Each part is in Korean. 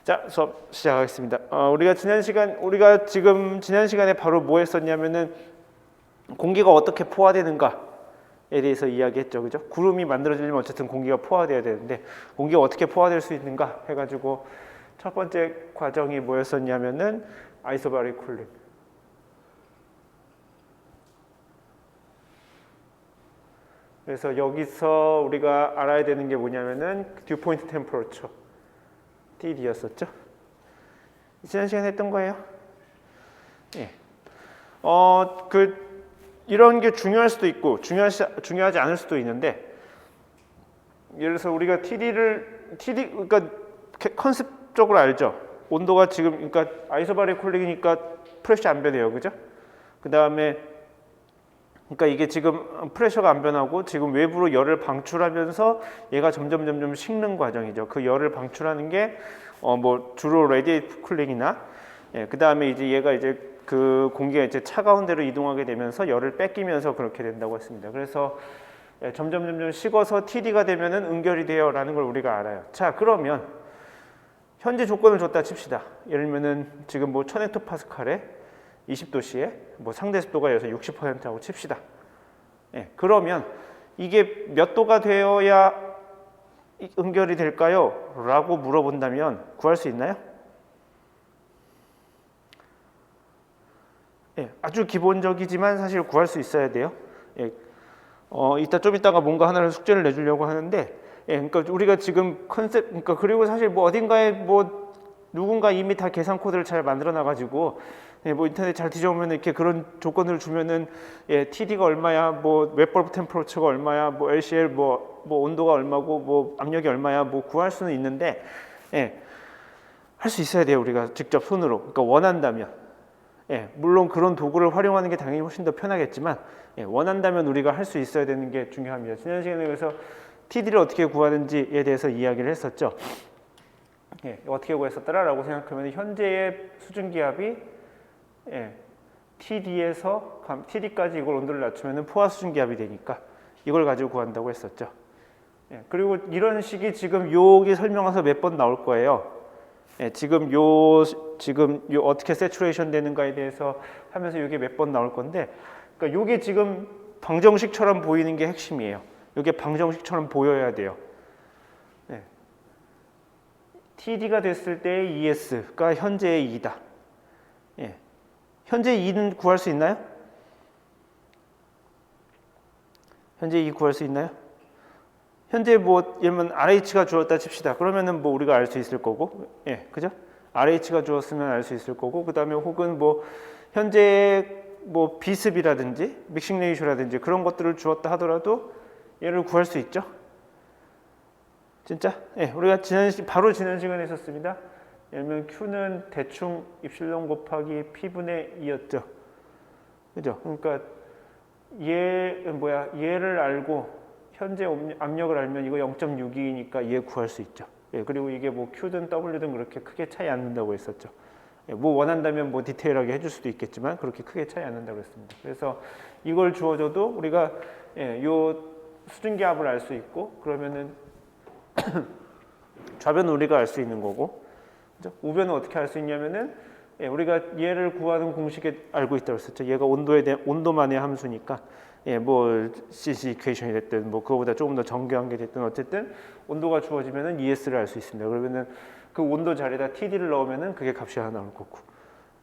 자, 수업 시작하겠습니다. 우리가 지난 시간에 바로 뭐 했었냐면은 공기가 어떻게 포화되는가에 대해서 이야기했죠, 그죠? 구름이 만들어지려면 어쨌든 공기가 포화돼야 되는데 공기가 어떻게 포화될 수 있는가 해가지고 첫 번째 과정이 뭐였었냐면은 아이소바릭 쿨링. 그래서 여기서 우리가 알아야 되는 게 뭐냐면은 듀포인트 템퍼러처 TD였었죠. 지난 시간에 했던 거예요. 예. 이런 게 중요할 수도 있고 중요하지 않을 수도 있는데, 예를 들어서 우리가 그러니까 컨셉적으로 알죠. 온도가 지금 그러니까 아이소바릭 쿨링이니까 프레셔 안 변해요, 그죠? 그 다음에 그러니까 이게 지금 프레셔가 안 변하고 지금 외부로 열을 방출하면서 얘가 점점 식는 과정이죠. 그 열을 방출하는 게 뭐 주로 레디에이트 쿨링이나, 예, 그 다음에 이제 얘가 이제 그 공기가 이제 차가운 데로 이동하게 되면서 열을 뺏기면서 그렇게 된다고 했습니다. 그래서 예, 점점 식어서 TD가 되면은 응결이 돼요라는 걸 우리가 알아요. 자, 그러면 현재 조건을 줬다 칩시다. 예를 들면은 지금 뭐 1000헥토파스칼에 20도씨에 뭐 상대 습도가 여기서 60%라고 칩시다. 예, 그러면 이게 몇 도가 되어야 응결이 될까요? 라고 물어본다면 구할 수 있나요? 예, 아주 기본적이지만 사실 구할 수 있어야 돼요. 예, 좀 이따가 뭔가 하나를 숙제를 내주려고 하는데, 예, 그러니까 우리가 지금 그러니까 그리고 사실 뭐 어딘가에 뭐 누군가 이미 다 계산 코드를 잘 만들어 놔가지고, 예, 뭐 인터넷 잘 뒤져보면 이렇게 그런 조건을 주면은, 예, TD가 얼마야, 뭐 웹벌브 템퍼러처가 얼마야, 뭐 LCL 뭐 온도가 얼마고, 뭐 압력이 얼마야, 뭐 구할 수는 있는데, 예, 할 수 있어야 돼요, 우리가 직접 손으로. 그러니까 원한다면. 예, 물론 그런 도구를 활용하는 게 당연히 훨씬 더 편하겠지만, 예, 원한다면 우리가 할 수 있어야 되는 게 중요합니다. 지난 시간에 그래서 TD를 어떻게 구하는지에 대해서 이야기를 했었죠. 예, 어떻게 구했었더라라고 생각하면 현재의 수증기압이, 예, TD까지 이걸 온도를 낮추면 포화 수증기압이 되니까 이걸 가지고 구한다고 했었죠. 예, 그리고 이런 식이 지금 여기 설명해서 몇 번 나올 거예요. 예, 지금 요 어떻게 세츄레이션 되는가에 대해서 하면서 이게 몇 번 나올 건데, 그러니까 요게 지금 방정식처럼 보이는 게 핵심이에요. 이게 방정식처럼 보여야 돼요. 네. TD가 됐을 때의 ES가 현재의 2다. 예. 현재 2는 구할 수 있나요? 현재 2 구할 수 있나요? 현재 뭐 예를 들면 RH가 주었다 칩시다. 그러면은 뭐 우리가 알 수 있을 거고, 예, 그죠? RH가 주었으면 알 수 있을 거고, 그 다음에 혹은 뭐 현재 뭐 비습이라든지 믹싱 레이쇼라든지 그런 것들을 주었다 하더라도 얘를 구할 수 있죠. 진짜? 예, 우리가 바로 지난 시간에 했었습니다. 예를 들면 Q는 대충 입실론 곱하기 P분의 2였죠. 그죠? 그러니까 얘를 알고 현재 압력을 알면 이거 0.62니까 얘 구할 수 있죠. 예, 그리고 이게 뭐 Q든 W든 그렇게 크게 차이 안 난다고 했었죠. 예, 뭐 원한다면 뭐 디테일하게 해줄 수도 있겠지만 그렇게 크게 차이 안 난다고 했습니다. 그래서 이걸 주어줘도 우리가, 예, 요 수증기압을 알 수 있고, 그러면은 좌변은 우리가 알 수 있는 거고, 그죠? 우변은 어떻게 알 수 있냐면은, 예, 우리가 얘를 구하는 공식에 알고 있다고 했었죠. 얘가 온도만의 함수니까, 예, 뭐 CC 이퀘이션이 됐든 뭐 그거보다 조금 더 정교한 게 됐든 어쨌든 온도가 주어지면은 ES를 알 수 있습니다. 그러면은 그 온도 자리에다 TD를 넣으면은 그게 값이 하나 나올 거고,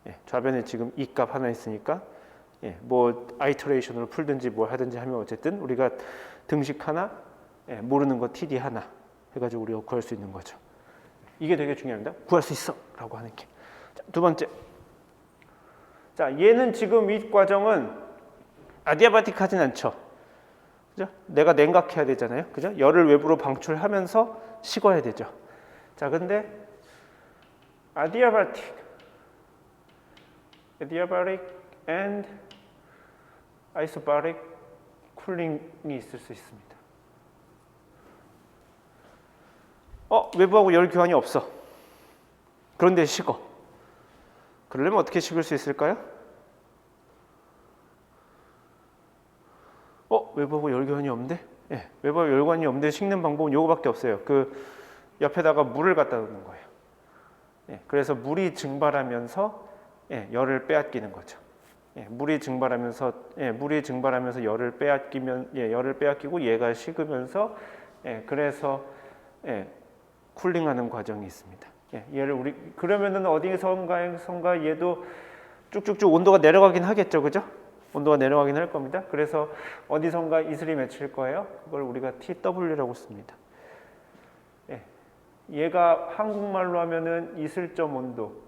예, 좌변에 지금 이 값 하나 있으니까, 예, 뭐 아이터레이션으로 풀든지 뭐 하든지 하면 어쨌든 우리가 등식 하나, 예, 모르는 거 TD 하나 해가지고 우리가 구할 수 있는 거죠. 이게 되게 중요합니다. 구할 수 있어라고 하는 게. 자, 두 번째. 자, 얘는 지금 이 과정은 아디아바틱하진 않죠. 그죠? 내가 냉각해야 되잖아요. 그죠? 열을 외부로 방출하면서 식어야 되죠. 자, 근데 아디아바틱 and 아이소바릭 쿨링이 있을 수 있습니다. 외부하고 열 교환이 없어. 그런데 식어. 그러려면 어떻게 식을 수 있을까요? 외부하고 열 교환이 없는데? 예, 외부하고 열 교환이 없는데 식는 방법은 요거밖에 없어요. 그 옆에다가 물을 갖다 놓는 거예요. 예, 그래서 물이 증발하면서 예, 열을 빼앗기는 거죠. 예, 물이 증발하면서 열을 빼앗기면 열을 빼앗기고 얘가 식으면서 그래서 쿨링하는 과정이 있습니다. 얘를 그러면은 어디선가 얘도 쭉쭉쭉 온도가 내려가긴 하겠죠, 그죠? 온도가 내려가긴 할 겁니다. 그래서 어디선가 이슬이 맺힐 거예요. 그걸 우리가 TW라고 씁니다. 얘가 한국말로 하면은 이슬점 온도,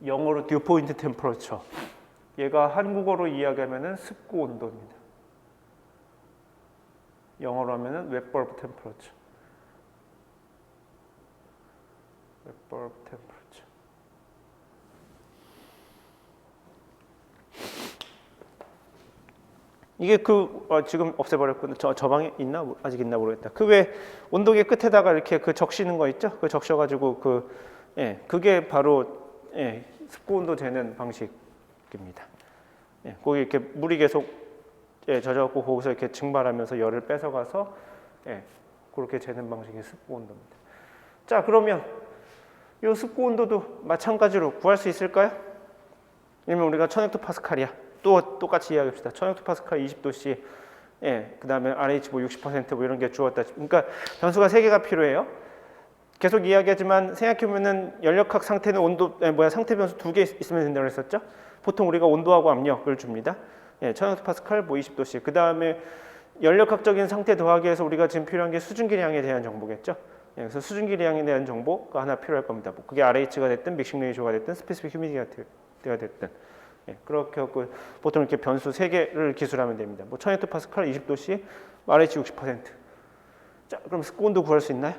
영어로 듀포인트 템퍼러처. 얘가 한국어로 이야기하면은 습구 온도입니다. 영어로 하면은 웹벌브 템퍼러처. 웹벌브 템퍼러처. 이게 지금 없애버렸거든요. 저 방에 있나? 아직 있나 모르겠다. 그 왜 온도계 끝에다가 이렇게 적시는 거 있죠? 그 적셔가지고 그게 바로 습구 온도 재는 방식입니다. 거기 이렇게 물이 계속 젖어갖고 거기서 이렇게 증발하면서 열을 뺏어가서 그렇게 재는 방식이 습구 온도입니다. 자, 그러면 이 습구 온도도 마찬가지로 구할 수 있을까요? 왜냐면 우리가 1000헥토파스칼이야. 또 똑같이 이야기합시다. 1000헥토파스칼 20도씨, 그 다음에 RH 뭐 60% 이런 게 주었다. 그러니까 변수가 3개가 필요해요. 계속 이야기하지만 생각해보면은 연력학 상태는 상태 변수 2개 있으면 된다고 했었죠. 보통 우리가 온도하고 압력을 줍니다. 1000헥토파스칼 뭐 20도씨. 그 다음에 연력학적인 상태 더하기 해서 우리가 지금 필요한 게 수증기량에 대한 정보겠죠. 그래서 수증기량에 대한 정보가 하나 필요할 겁니다. 그게 RH가 됐든 믹싱 레이쇼가 됐든 스페시픽 휴미디티가 됐든. 그렇게 하고 보통 이렇게 변수 3개를 기술하면 됩니다. 1000헥토파스칼 20도씨, RH 60%. 자, 그럼 습구 온도 구할 수 있나요?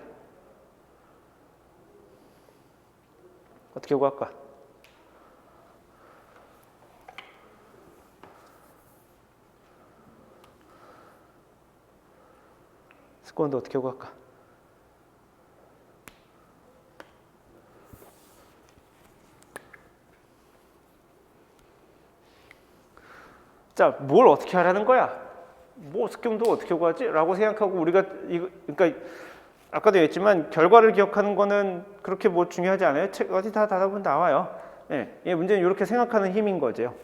어떻게 구할까? 습구 온도 어떻게 구할까? 자, 뭘 어떻게 하라는 거야? 습구 온도 어떻게 구하지? 라고 생각하고 우리가 그러니까 아까도 얘기했지만 결과를 기억하는 거는 그렇게 중요하지 않아요. 책 어디 다 보면 나와요. 문제는 이렇게 생각하는 힘인 거죠.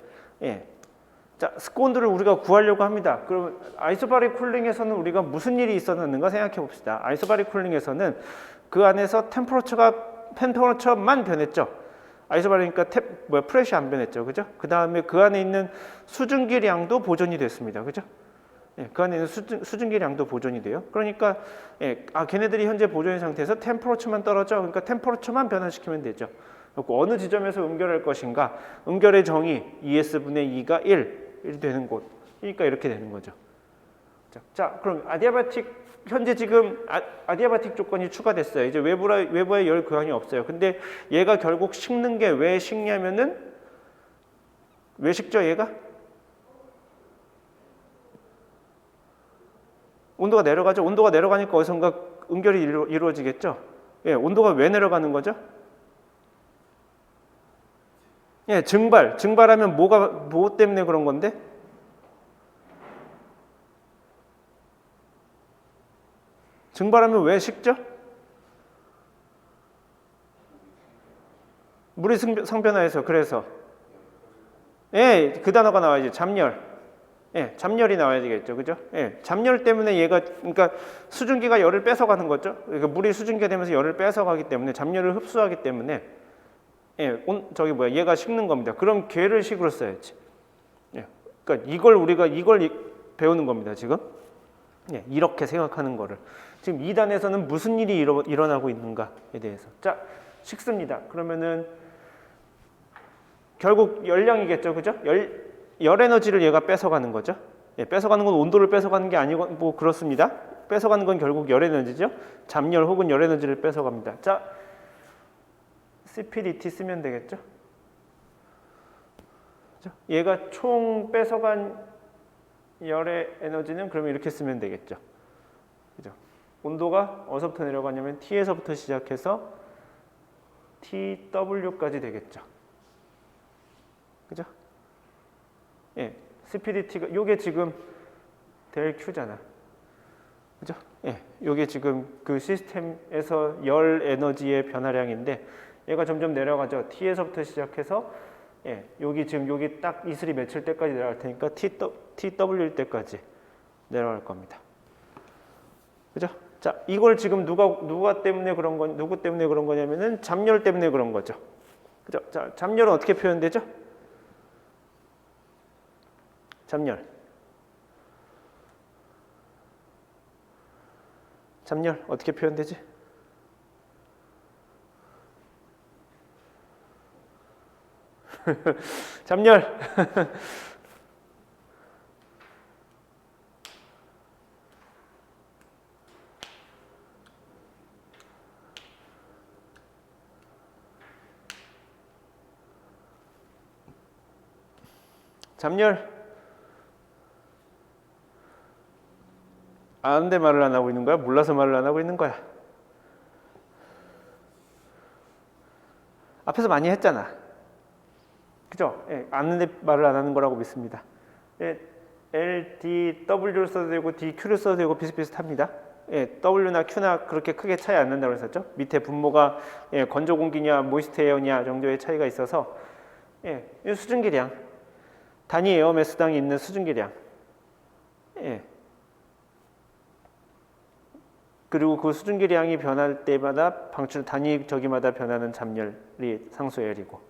자, 습구 온도를 우리가 구하려고 합니다. 그럼 아이소바릭 쿨링에서는 우리가 무슨 일이 있었는가 생각해 봅시다. 아이소바릭 쿨링에서는 그 안에서 템퍼러처만 변했죠. 아이소바릭이니까 프레시 안 변했죠, 그죠? 그 다음에 그 안에 있는 수증기량도 보존이 됐습니다, 그죠? 그 안에 있는 수증기량도 보존이 돼요. 그러니까 걔네들이 현재 보존인 상태에서 템퍼러처만 떨어져. 그러니까 템퍼러처만 변화시키면 되죠. 어느 지점에서 응결할 것인가? 응결의 정의 ES분의 2가 1 되는 곳. 그러니까 이렇게 되는 거죠. 자, 그럼 아디아바틱 현재 지금 아디아바틱 조건이 추가됐어요. 이제 외부에 열 교환이 없어요. 근데 얘가 결국 식는 게 왜 식냐면은 왜 식죠, 얘가? 온도가 내려가죠. 온도가 내려가니까 어디선가 응결이 이루어지겠죠. 온도가 왜 내려가는 거죠? 증발하면 뭐 때문에 그런 건데? 증발하면 왜 식죠? 물이 상변화해서. 그래서 그 단어가 나와야지. 잠열. 잠열이 나와야 되겠죠, 그죠? 잠열 때문에 얘가 그러니까 수증기가 열을 뺏어가는 거죠. 그러니까 물이 수증기가 되면서 열을 뺏어가기 때문에 잠열을 흡수하기 때문에 얘가 식는 겁니다. 그럼 걔를 식으로 써야지. 그러니까 이걸 배우는 겁니다, 지금. 이렇게 생각하는 거를. 지금 2단에서는 무슨 일이 일어나고 있는가에 대해서. 자, 식습니다. 그러면은 결국 열량이겠죠, 그죠? 열 에너지를 얘가 뺏어가는 거죠. 뺏어가는 건 온도를 뺏어가는 게 아니고 그렇습니다. 뺏어가는 건 결국 열 에너지죠. 잠열 혹은 열 에너지를 뺏어갑니다. 자, CPDT 쓰면 되겠죠. 얘가 총 뺏어간 열의 에너지는 그러면 이렇게 쓰면 되겠죠. 그죠? 온도가 어디서부터 내려가냐면 T에서부터 시작해서 TW까지 되겠죠. 그죠? CPDT가 요게 지금 델 Q잖아. 그죠? 예, 요게 지금 그 시스템에서 열 에너지의 변화량인데 얘가 점점 내려가죠. T에서부터 시작해서 예, 여기 지금 여기 딱 이슬이 맺힐 때까지 내려갈 테니까 TW일 때까지 내려갈 겁니다. 그죠? 자, 이걸 지금 누구 때문에 그런 거냐면은 잡열 때문에 그런 거죠. 그죠? 자, 잡열은 어떻게 표현되죠? 잡열 어떻게 표현되지? 잡열 잡열 아는데 말을 안 하고 있는 거야? 몰라서 말을 안 하고 있는 거야? 앞에서 많이 했잖아. 그죠? 예, 아는데 말을 안 하는 거라고 믿습니다. 예, L, D, W를 써도 되고 D, Q를 써도 되고 비슷비슷합니다. 예, W나 Q나 그렇게 크게 차이 안 난다고 했었죠. 밑에 분모가 예, 건조 공기냐 모이스트 에어냐 정도의 차이가 있어서 예, 수증기량 단위 에어 매스당이 있는 수증기량 예. 그리고 그 수증기량이 변할 때마다 방출 단위 저기마다 변하는 잡열이 상수열이고,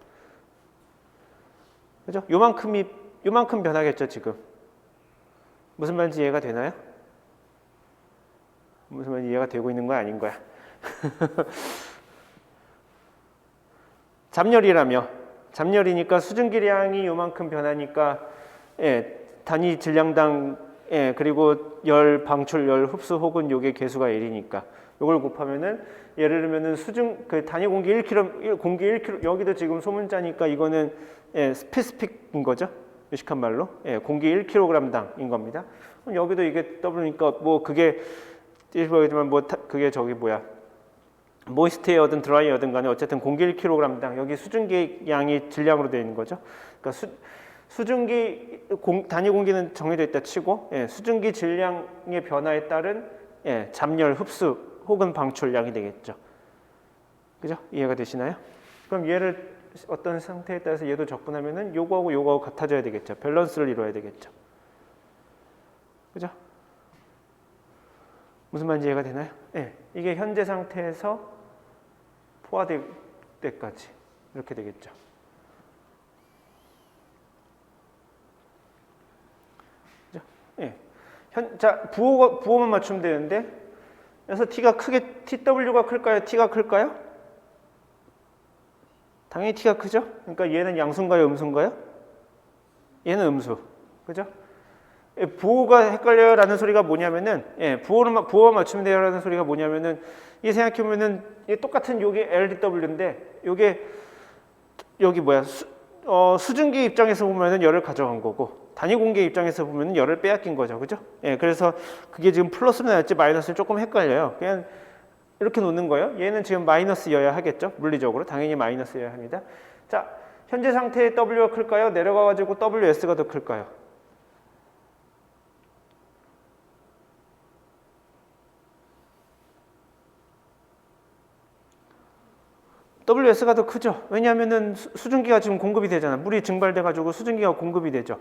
그죠? 요만큼 변하겠죠 지금. 무슨 말인지 이해가 되나요? 무슨 말인지 이해가 되고 있는 거야 아닌 거야? 잡열이니까 수증기량이 요만큼 변하니까 예, 단위 질량당 예, 그리고 열 방출, 열 흡수 혹은 요게 개수가 1이니까 요걸 곱하면은 예를 들면은 그 단위 공기 1kg, 공기 1kg 여기도 지금 소문자니까 이거는 예, 스페시픽인 거죠. 유식한 말로 예, 공기 1kg당인 겁니다. 여기도 이게 W니까 뭐 그게 일부러지만 뭐 그게 저기 뭐야 모이스트에어든 드라이어든 간에 어쨌든 공기 1kg당 여기 수증기 양이 질량으로 되어 있는 거죠. 그러니까 수증기 단위 공기는 정해져 있다 치고 예, 수증기 질량의 변화에 따른 예, 잡열 흡수 혹은 방출량이 되겠죠. 그죠? 이해가 되시나요? 그럼 얘를 어떤 상태에 따라서 얘도 적분하면은 요거하고 같아져야 되겠죠. 밸런스를 이루어야 되겠죠. 그죠? 무슨 말인지 이해가 되나요? 예, 이게 현재 상태에서 포화될 때까지 이렇게 되겠죠. 예. 자, 부호만 맞추면 되는데, 그래서 T가 TW가 클까요? T가 클까요? 당연히 T가 크죠? 그러니까 얘는 양수인가요? 음수인가요? 얘는 음수. 그죠? 예, 부호가 헷갈려요 라는 소리가 뭐냐면은, 예, 부호만 맞추면 돼요 라는 소리가 뭐냐면은, 이게 생각해보면은, 이게 똑같은 요게 LDW인데, 요게, 여기 뭐야, 수증기 입장에서 보면은 열을 가져간 거고, 단위 공기 입장에서 보면 열을 빼앗긴 거죠. 그죠? 예, 그래서 그게 지금 플러스로 나올지 마이너스를 조금 헷갈려요. 그냥 이렇게 놓는 거예요. 얘는 지금 마이너스여야 하겠죠. 물리적으로. 당연히 마이너스여야 합니다. 자, 현재 상태의 W가 클까요? 내려가가지고 WS가 더 클까요? WS가 더 크죠. 왜냐하면은 수증기가 지금 공급이 되잖아. 물이 증발돼가지고 수증기가 공급이 되죠.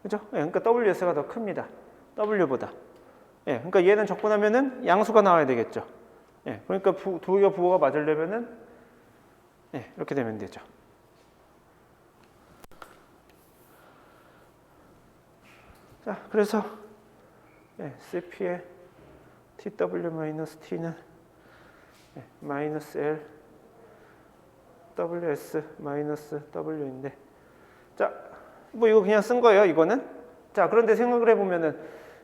그죠? 예, 그러니까 WS가 더 큽니다. W보다. 예, 그러니까 얘는 적분하면은 양수가 나와야 되겠죠. 예, 그러니까 두 개가 부호가 맞으려면은 예, 이렇게 되면 되죠. 자, 그래서 예, CP의 TW-T는 예, 마이너스 L WS 마이너스 W인데, 자, 뭐 이거 그냥 쓴 거예요, 이거는. 자, 그런데 생각을 해보면은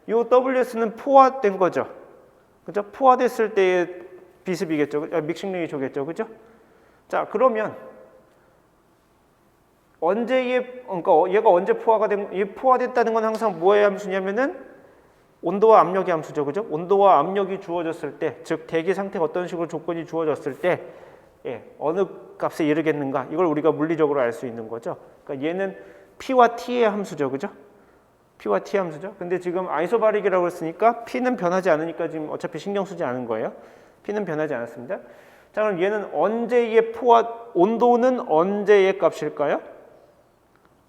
이 WS는 포화된 거죠. 그죠? 포화됐을 때의 비습이겠죠. 믹싱 레이쇼겠죠. 그죠? 자, 그러면 그러니까 얘가 언제 포화됐다는 건 항상 뭐의 함수냐면은 온도와 압력의 함수죠. 그죠? 온도와 압력이 주어졌을 때, 즉 대기 상태가 어떤 식으로 조건이 주어졌을 때 예, 어느 값에 이르겠는가? 이걸 우리가 물리적으로 알 수 있는 거죠. 그러니까 얘는 P와 T의 함수죠. 그죠? P와 T 함수죠. 근데 지금 아이소바릭이라고 했으니까 P는 변하지 않으니까 지금 어차피 신경 쓰지 않은 거예요. P는 변하지 않았습니다. 자, 그럼 얘는 언제의 포화, 온도는 언제의 값일까요?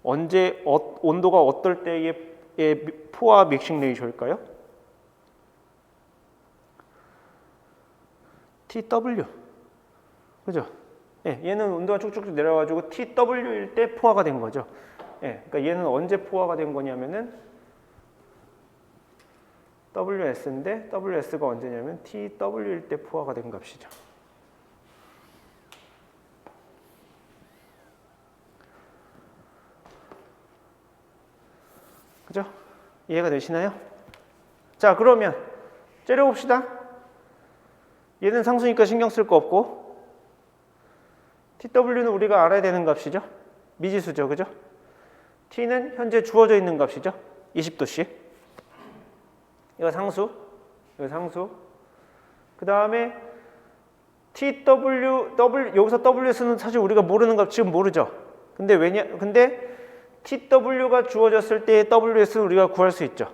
온도가 어떨 때의 포화 믹싱 레이쇼일까요? TW. 그죠? 예, 얘는 온도가 쭉쭉 내려가지고 TW일 때 포화가 된 거죠. 예, 그러니까 얘는 언제 포화가 된 거냐면은 WS인데 WS가 언제냐면 TW일 때 포화가 된 값이죠. 그죠? 이해가 되시나요? 자, 그러면 째려봅시다. 얘는 상수니까 신경 쓸 거 없고 TW는 우리가 알아야 되는 값이죠. 미지수죠. 그죠? T는 현재 주어져 있는 값이죠. 20도씨. 이거 상수. 이거 상수. 그 다음에 여기서 WS는 사실 우리가 모르는 값 지금 모르죠. 근데 TW가 주어졌을 때의 WS는 우리가 구할 수 있죠.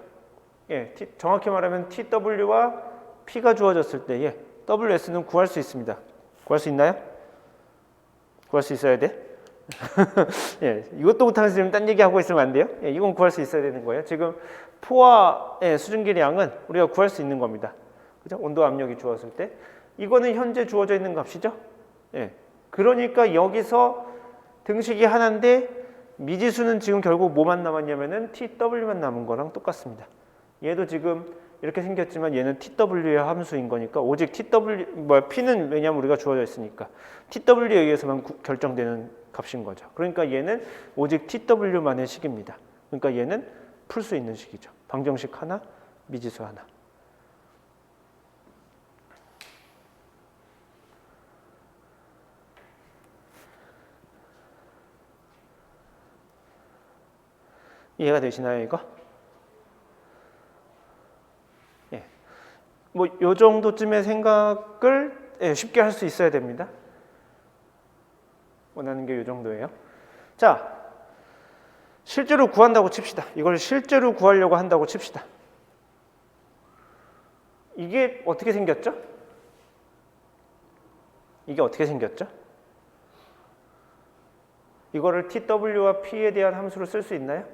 예, 정확히 말하면 TW와 P가 주어졌을 때의 WS는 구할 수 있습니다. 구할 수 있나요? 구할 수 있어야 돼. 예, 이것도 못하면서 지금 딴 얘기하고 있으면 안 돼요. 예, 이건 구할 수 있어야 되는 거예요. 지금 포화의 수증기량은 우리가 구할 수 있는 겁니다. 그죠? 온도 압력이 주어졌을 때. 이거는 현재 주어져 있는 값이죠. 예, 그러니까 여기서 등식이 하나인데 미지수는 지금 결국 뭐만 남았냐면은 TW만 남은 거랑 똑같습니다. 얘도 지금 이렇게 생겼지만 얘는 TW의 함수인 거니까 오직 P는 왜냐면 우리가 주어져 있으니까 TW에 의해서만 결정되는 값인 거죠. 그러니까 얘는 오직 TW만의 식입니다. 그러니까 얘는 풀 수 있는 식이죠. 방정식 하나, 미지수 하나. 이해가 되시나요, 이거? 예. 뭐, 요 정도쯤의 생각을 쉽게 할 수 있어야 됩니다. 원하는 게 요 정도예요. 자, 실제로 구한다고 칩시다. 이걸 실제로 구하려고 한다고 칩시다. 이게 어떻게 생겼죠? 이게 어떻게 생겼죠? 이거를 TW와 P에 대한 함수로 쓸 수 있나요?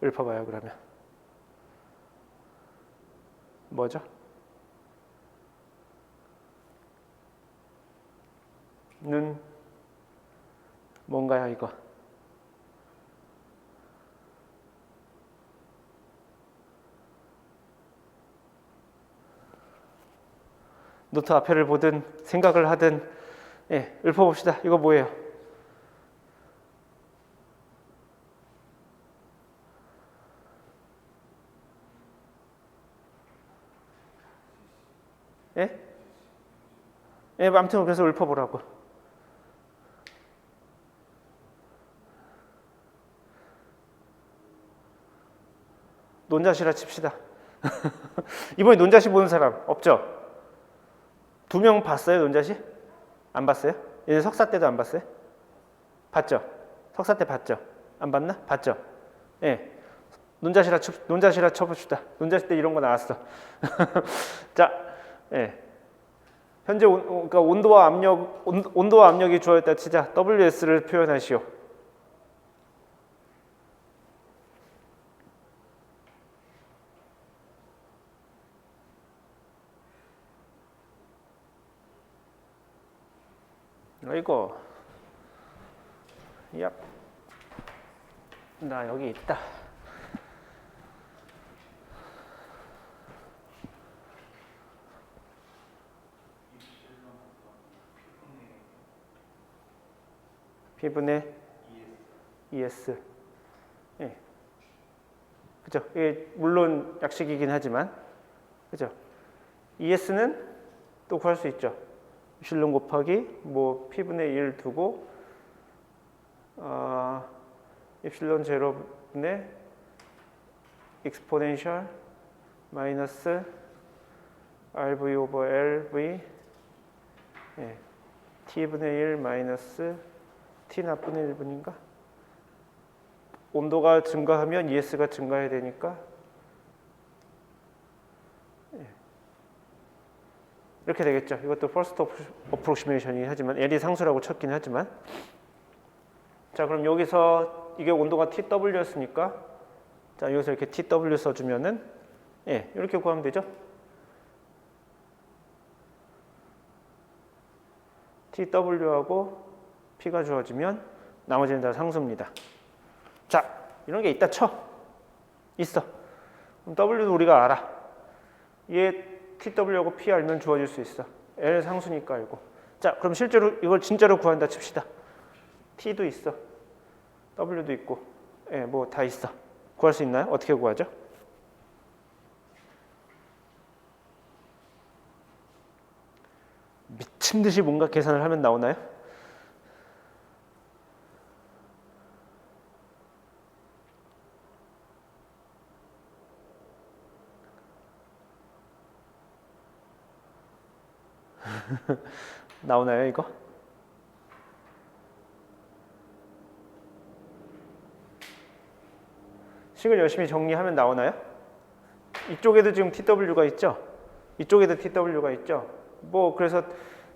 읊어봐요, 그러면. 뭐죠? 눈 뭔가요, 이거? 노트 앞에를 보든 생각을 하든 읊어봅시다. 이거 뭐예요? 아무튼 그래서 읊어보라고. 논자시라 칩시다. 이번에 논자시 보는 사람 없죠? 2명 봤어요, 논자시? 안 봤어요? 얘는 석사 때도 안 봤어요? 봤죠? 석사 때 봤죠? 안 봤나? 봤죠? 예. 논자시라 쳐봅시다. 논자시 때 이런 거 나왔어. 자, 현재 그러니까 온도와 압력이 주어졌다 치자. WS를 표현하시오. 이거 나 여기 있다. P분의 ES. 예. 그죠? 이게 물론 약식이긴 하지만, 그죠? ES는 또 구할 수 있죠. 입실론 곱하기 뭐 P분의 1 두고 입실론 제로분의 익스포넨셜 마이너스 RV 오버 LV 예, t분의 1 마이너스 t 나분의 1분인가? 온도가 증가하면 ES가 증가해야 되니까 이렇게 되겠죠. 이것도 first approximation이긴 하지만 L이 상수라고 쳤긴 하지만 자 그럼 여기서 이게 온도가 TW였으니까 자 여기서 이렇게 TW 써주면은 예 이렇게 구하면 되죠. TW하고 P가 주어지면 나머지는 다 상수입니다. 자 이런 게 있다 쳐. 있어. 그럼 W도 우리가 알아. 얘 TW하고 P 알면 주어질 수 있어. L 상수니까 알고. 자 그럼 실제로 이걸 진짜로 구한다 칩시다. T도 있어. W도 있고 예, 뭐 다 있어. 구할 수 있나요? 어떻게 구하죠? 미친 듯이 뭔가 계산을 하면 나오나요? 나오나요 이거? 식을 열심히 정리하면 나오나요? 이쪽에도 지금 TW가 있죠? 이쪽에도 TW가 있죠? 뭐 그래서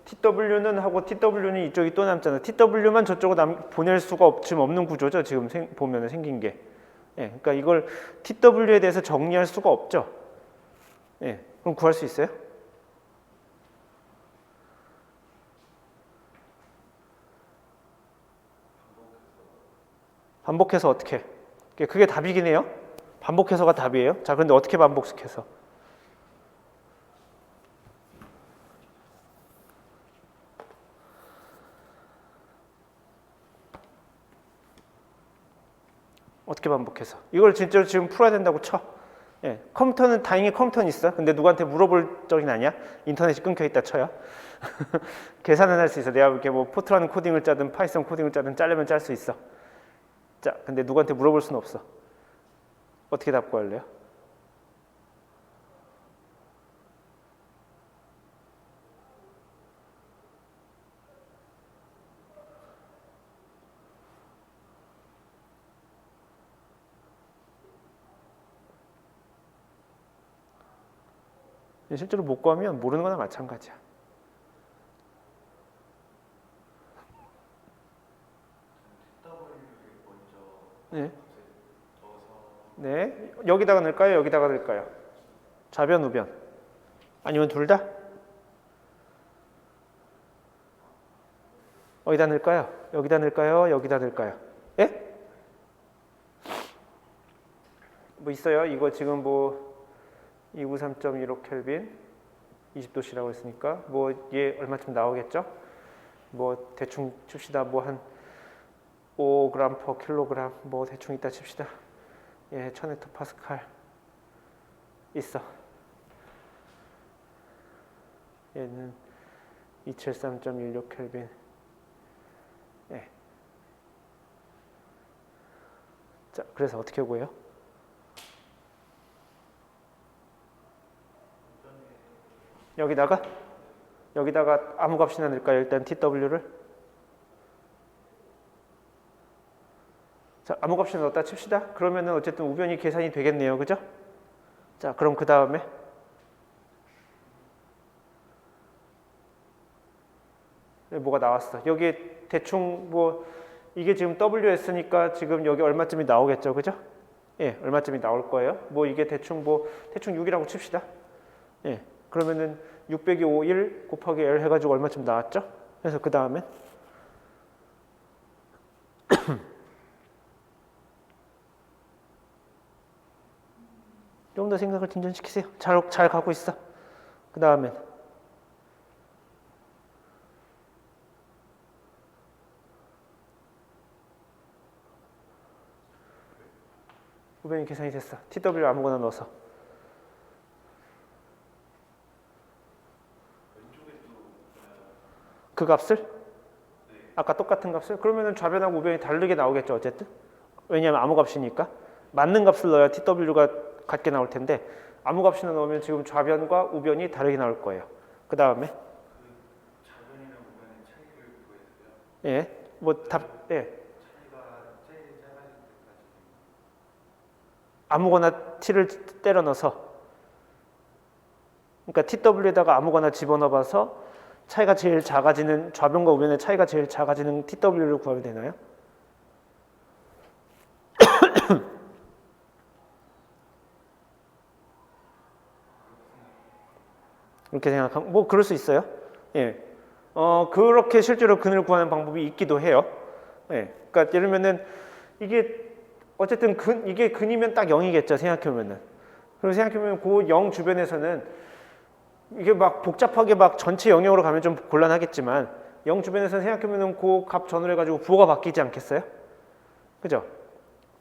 TW는 하고 TW는 이쪽이 또 남잖아. TW만 저쪽으로 보낼 수가 지금 없는 구조죠. 지금 보면 생긴 게. 예, 그러니까 이걸 TW에 대해서 정리할 수가 없죠. 예, 그럼 구할 수 있어요? 반복해서 어떻게? 그게 답이긴 해요. 반복해서가 답이에요. 자, 그런데 어떻게 반복해서? 어떻게 반복해서? 이걸 진짜로 지금 풀어야 된다고 쳐. 예, 컴퓨터는 다행히 컴퓨터는 있어. 근데 누구한테 물어볼 적이 아니야. 인터넷이 끊겨 있다 쳐요. 계산은 할 수 있어. 내가 이렇게 뭐 포트라는 코딩을 짜든 파이썬 코딩을 짜든 짜려면 짤 수 있어. 자, 근데 누구한테 물어볼 수는 없어. 어떻게 답 구할래요? 실제로 못 구하면 모르는 거나 마찬가지야. 네. 네. 여기다가 넣을까요? 여기다가 넣을까요? 좌변, 우변. 아니면 둘 다? 어디다 넣을까요? 여기다 넣을까요? 여기다 넣을까요? 예? 뭐 있어요? 이거 지금 뭐 293.15 켈빈 20도씨라고 했으니까 뭐 얘 얼마쯤 나오겠죠? 뭐 대충 칩시다. 뭐 한 5g per 킬로그램 뭐 대충 있다 칩시다. 예, 1000헥토파스칼 있어. 얘는 273.16 켈빈. 예. 자, 그래서 어떻게 구해요? 여기다가 아무 값이나 넣을까요? 일단 TW를. 자, 아무 값이나 넣었다 칩시다. 그러면은 어쨌든 우변이 계산이 되겠네요. 그죠? 자, 그럼 그 다음에 뭐가 나왔어? 여기 대충 뭐 이게 지금 WS니까 지금 여기 얼마쯤이 나오겠죠? 그죠? 예, 얼마쯤이 나올 거예요? 뭐 이게 대충 6이라고 칩시다. 예. 그러면은 6 빼기 5, 1 곱하기 L 해가지고 얼마쯤 나왔죠? 그래서 그 다음에 좀 더 생각을 진전시키세요. 잘 가고 있어. 그 다음엔 우변이 계산이 됐어. TW 아무거나 넣어서. 그 값을? 아까 똑같은 값을? 그러면은 좌변하고 우변이 다르게 나오겠죠. 어쨌든. 왜냐하면 아무 값이니까. 맞는 값을 넣어야 TW가 같게 나올 텐데 아무 값이나 넣으면 지금 좌변과 우변이 다르게 나올 거예요. 그 다음에 예, 뭐 답, 예. 아무거나 t를 때려 넣어서, 그러니까 tw에다가 아무거나 집어넣어봐서 차이가 제일 작아지는, 좌변과 우변의 차이가 제일 작아지는 tw를 구하면 되나요? 이렇게 생각하면 뭐 그럴 수 있어요. 예. 그렇게 실제로 근을 구하는 방법이 있기도 해요. 예. 그러니까 예를 들면은 이게 어쨌든 이게 근이면 딱 0이겠죠. 생각해보면은. 그리고 생각해보면 그 0 주변에서는 이게 막 복잡하게 막 전체 영역으로 가면 좀 곤란하겠지만 0 주변에서는 생각해보면 그 값 전후로 해가지고 부호가 바뀌지 않겠어요? 그죠?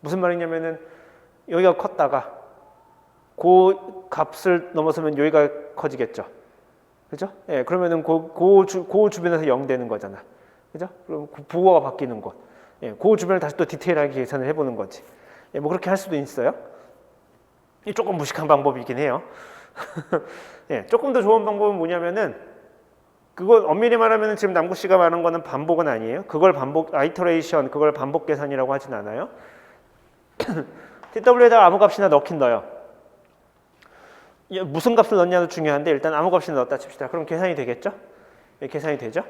무슨 말이냐면은 여기가 컸다가 그 값을 넘어서면 여기가 커지겠죠. 그죠? 예, 그러면은 그 주변에서 0 되는 거잖아. 그죠? 그럼 그 부호가 바뀌는 곳. 예, 그 주변을 다시 또 디테일하게 계산을 해보는 거지. 예, 뭐 그렇게 할 수도 있어요. 이 조금 무식한 방법이긴 해요. 예, 조금 더 좋은 방법은 뭐냐면은 그건 엄밀히 말하면 지금 남구 씨가 말한 거는 반복은 아니에요. 그걸 반복, 아이터레이션, 그걸 반복 계산이라고 하진 않아요. TW에다가 아무 값이나 넣긴 넣어요. 무슨 값을 넣냐도 중요한데 일단 아무 값이나 넣었다 칩시다. 그럼 계산이 되겠죠? 예, 계산이 되죠?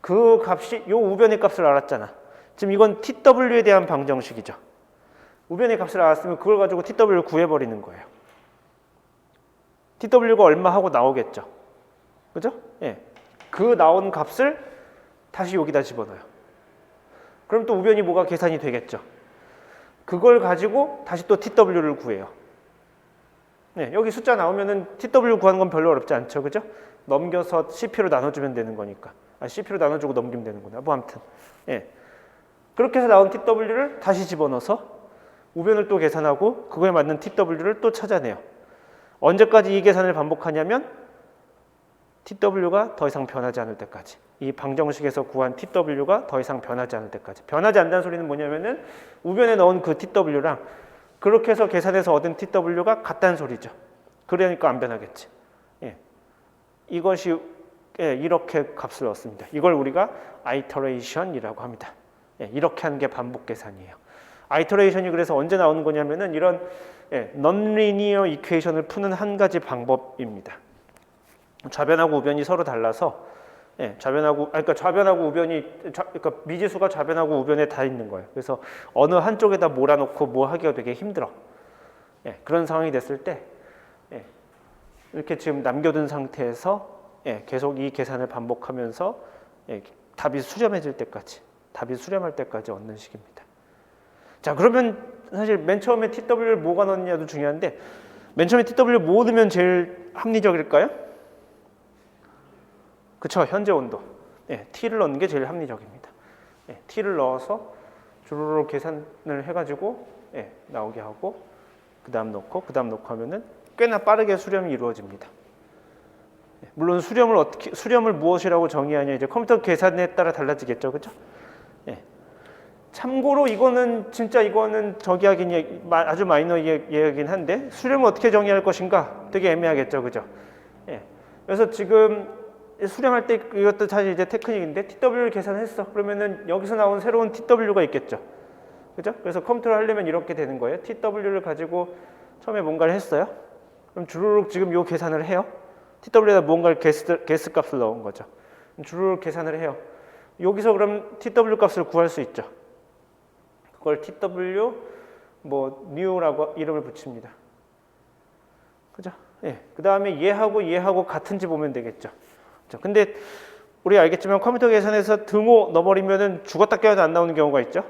그 값이 요 우변의 값을 알았잖아. 지금 이건 TW에 대한 방정식이죠. 우변의 값을 알았으면 그걸 가지고 TW를 구해버리는 거예요. TW가 얼마 하고 나오겠죠. 그죠? 예. 그 나온 값을 다시 여기다 집어넣어요. 그럼 또 우변이 뭐가 계산이 되겠죠. 그걸 가지고 다시 또 TW를 구해요. 네, 여기 숫자 나오면은 TW 구하는 건 별로 어렵지 않죠. 그죠? 넘겨서 CP로 나눠주면 되는 거니까. CP로 나눠주고 넘기면 되는구나. 뭐 아무튼. 예. 그렇게 해서 나온 TW를 다시 집어넣어서 우변을 또 계산하고 그거에 맞는 TW를 또 찾아내요. 언제까지 이 계산을 반복하냐면 TW가 더 이상 변하지 않을 때까지. 이 방정식에서 구한 TW가 더 이상 변하지 않을 때까지. 변하지 않는다는 소리는 뭐냐면은 우변에 넣은 그 TW랑 그렇게 해서 계산해서 얻은 TW가 같다는 소리죠. 그러니까 안 변하겠지. 예. 이것이 이렇게 값을 얻습니다. 이걸 우리가 아이터레이션이라고 합니다. 예, 이렇게 하는 게 반복 계산이에요. 아이터레이션이 그래서 언제 나오는 거냐면은 이런 non-linear 이퀘이션을 푸는 한 가지 방법입니다. 좌변하고 우변이 서로 달라서 그러니까 좌변하고 우변이 그러니까 미지수가 좌변하고 우변에 다 있는 거예요. 그래서 어느 한쪽에다 몰아놓고 뭐 하기가 되게 힘들어. 그런 상황이 됐을 때 이렇게 지금 남겨둔 상태에서 계속 이 계산을 반복하면서 답이 수렴해질 때까지, 답이 수렴할 때까지 얻는 식입니다. 자, 그러면 사실 맨 처음에 TW를 뭐가 넣느냐도 중요한데 맨 처음에 TW를 뭐 넣으면 제일 합리적일까요? 그쵸, 현재 온도. T를 넣는 게 제일 합리적입니다. T를 넣어서 주로로 계산을 해가지고 나오게 하고 그 다음 넣고 하면은 꽤나 빠르게 수렴이 이루어집니다. 물론 수렴을 무엇이라고 정의하냐 이제 컴퓨터 계산에 따라 달라지겠죠, 그죠? 참고로 이거는 진짜 저기 하긴 아주 마이너 이야기긴 한데 수렴을 어떻게 정의할 것인가 되게 애매하겠죠, 그죠? 그래서 지금 수렴할 때 이것도 사실 이제 테크닉인데 TW를 계산했어. 그러면은 여기서 나온 새로운 TW가 있겠죠. 그죠? 그래서 컴퓨터를 하려면 이렇게 되는 거예요. TW를 가지고 처음에 뭔가를 했어요. 그럼 주르륵 지금 요 계산을 해요. TW에다 뭔가를 게스 값을 넣은 거죠. 주르륵 계산을 해요. 여기서 그럼 TW 값을 구할 수 있죠. 그걸 TW 뭐 new라고 이름을 붙입니다. 그죠? 그 다음에 얘하고 같은지 보면 되겠죠. 근데 우리 알겠지만 컴퓨터 계산에서 등호 넣어버리면은 죽었다 깨어도 안 나오는 경우가 있죠.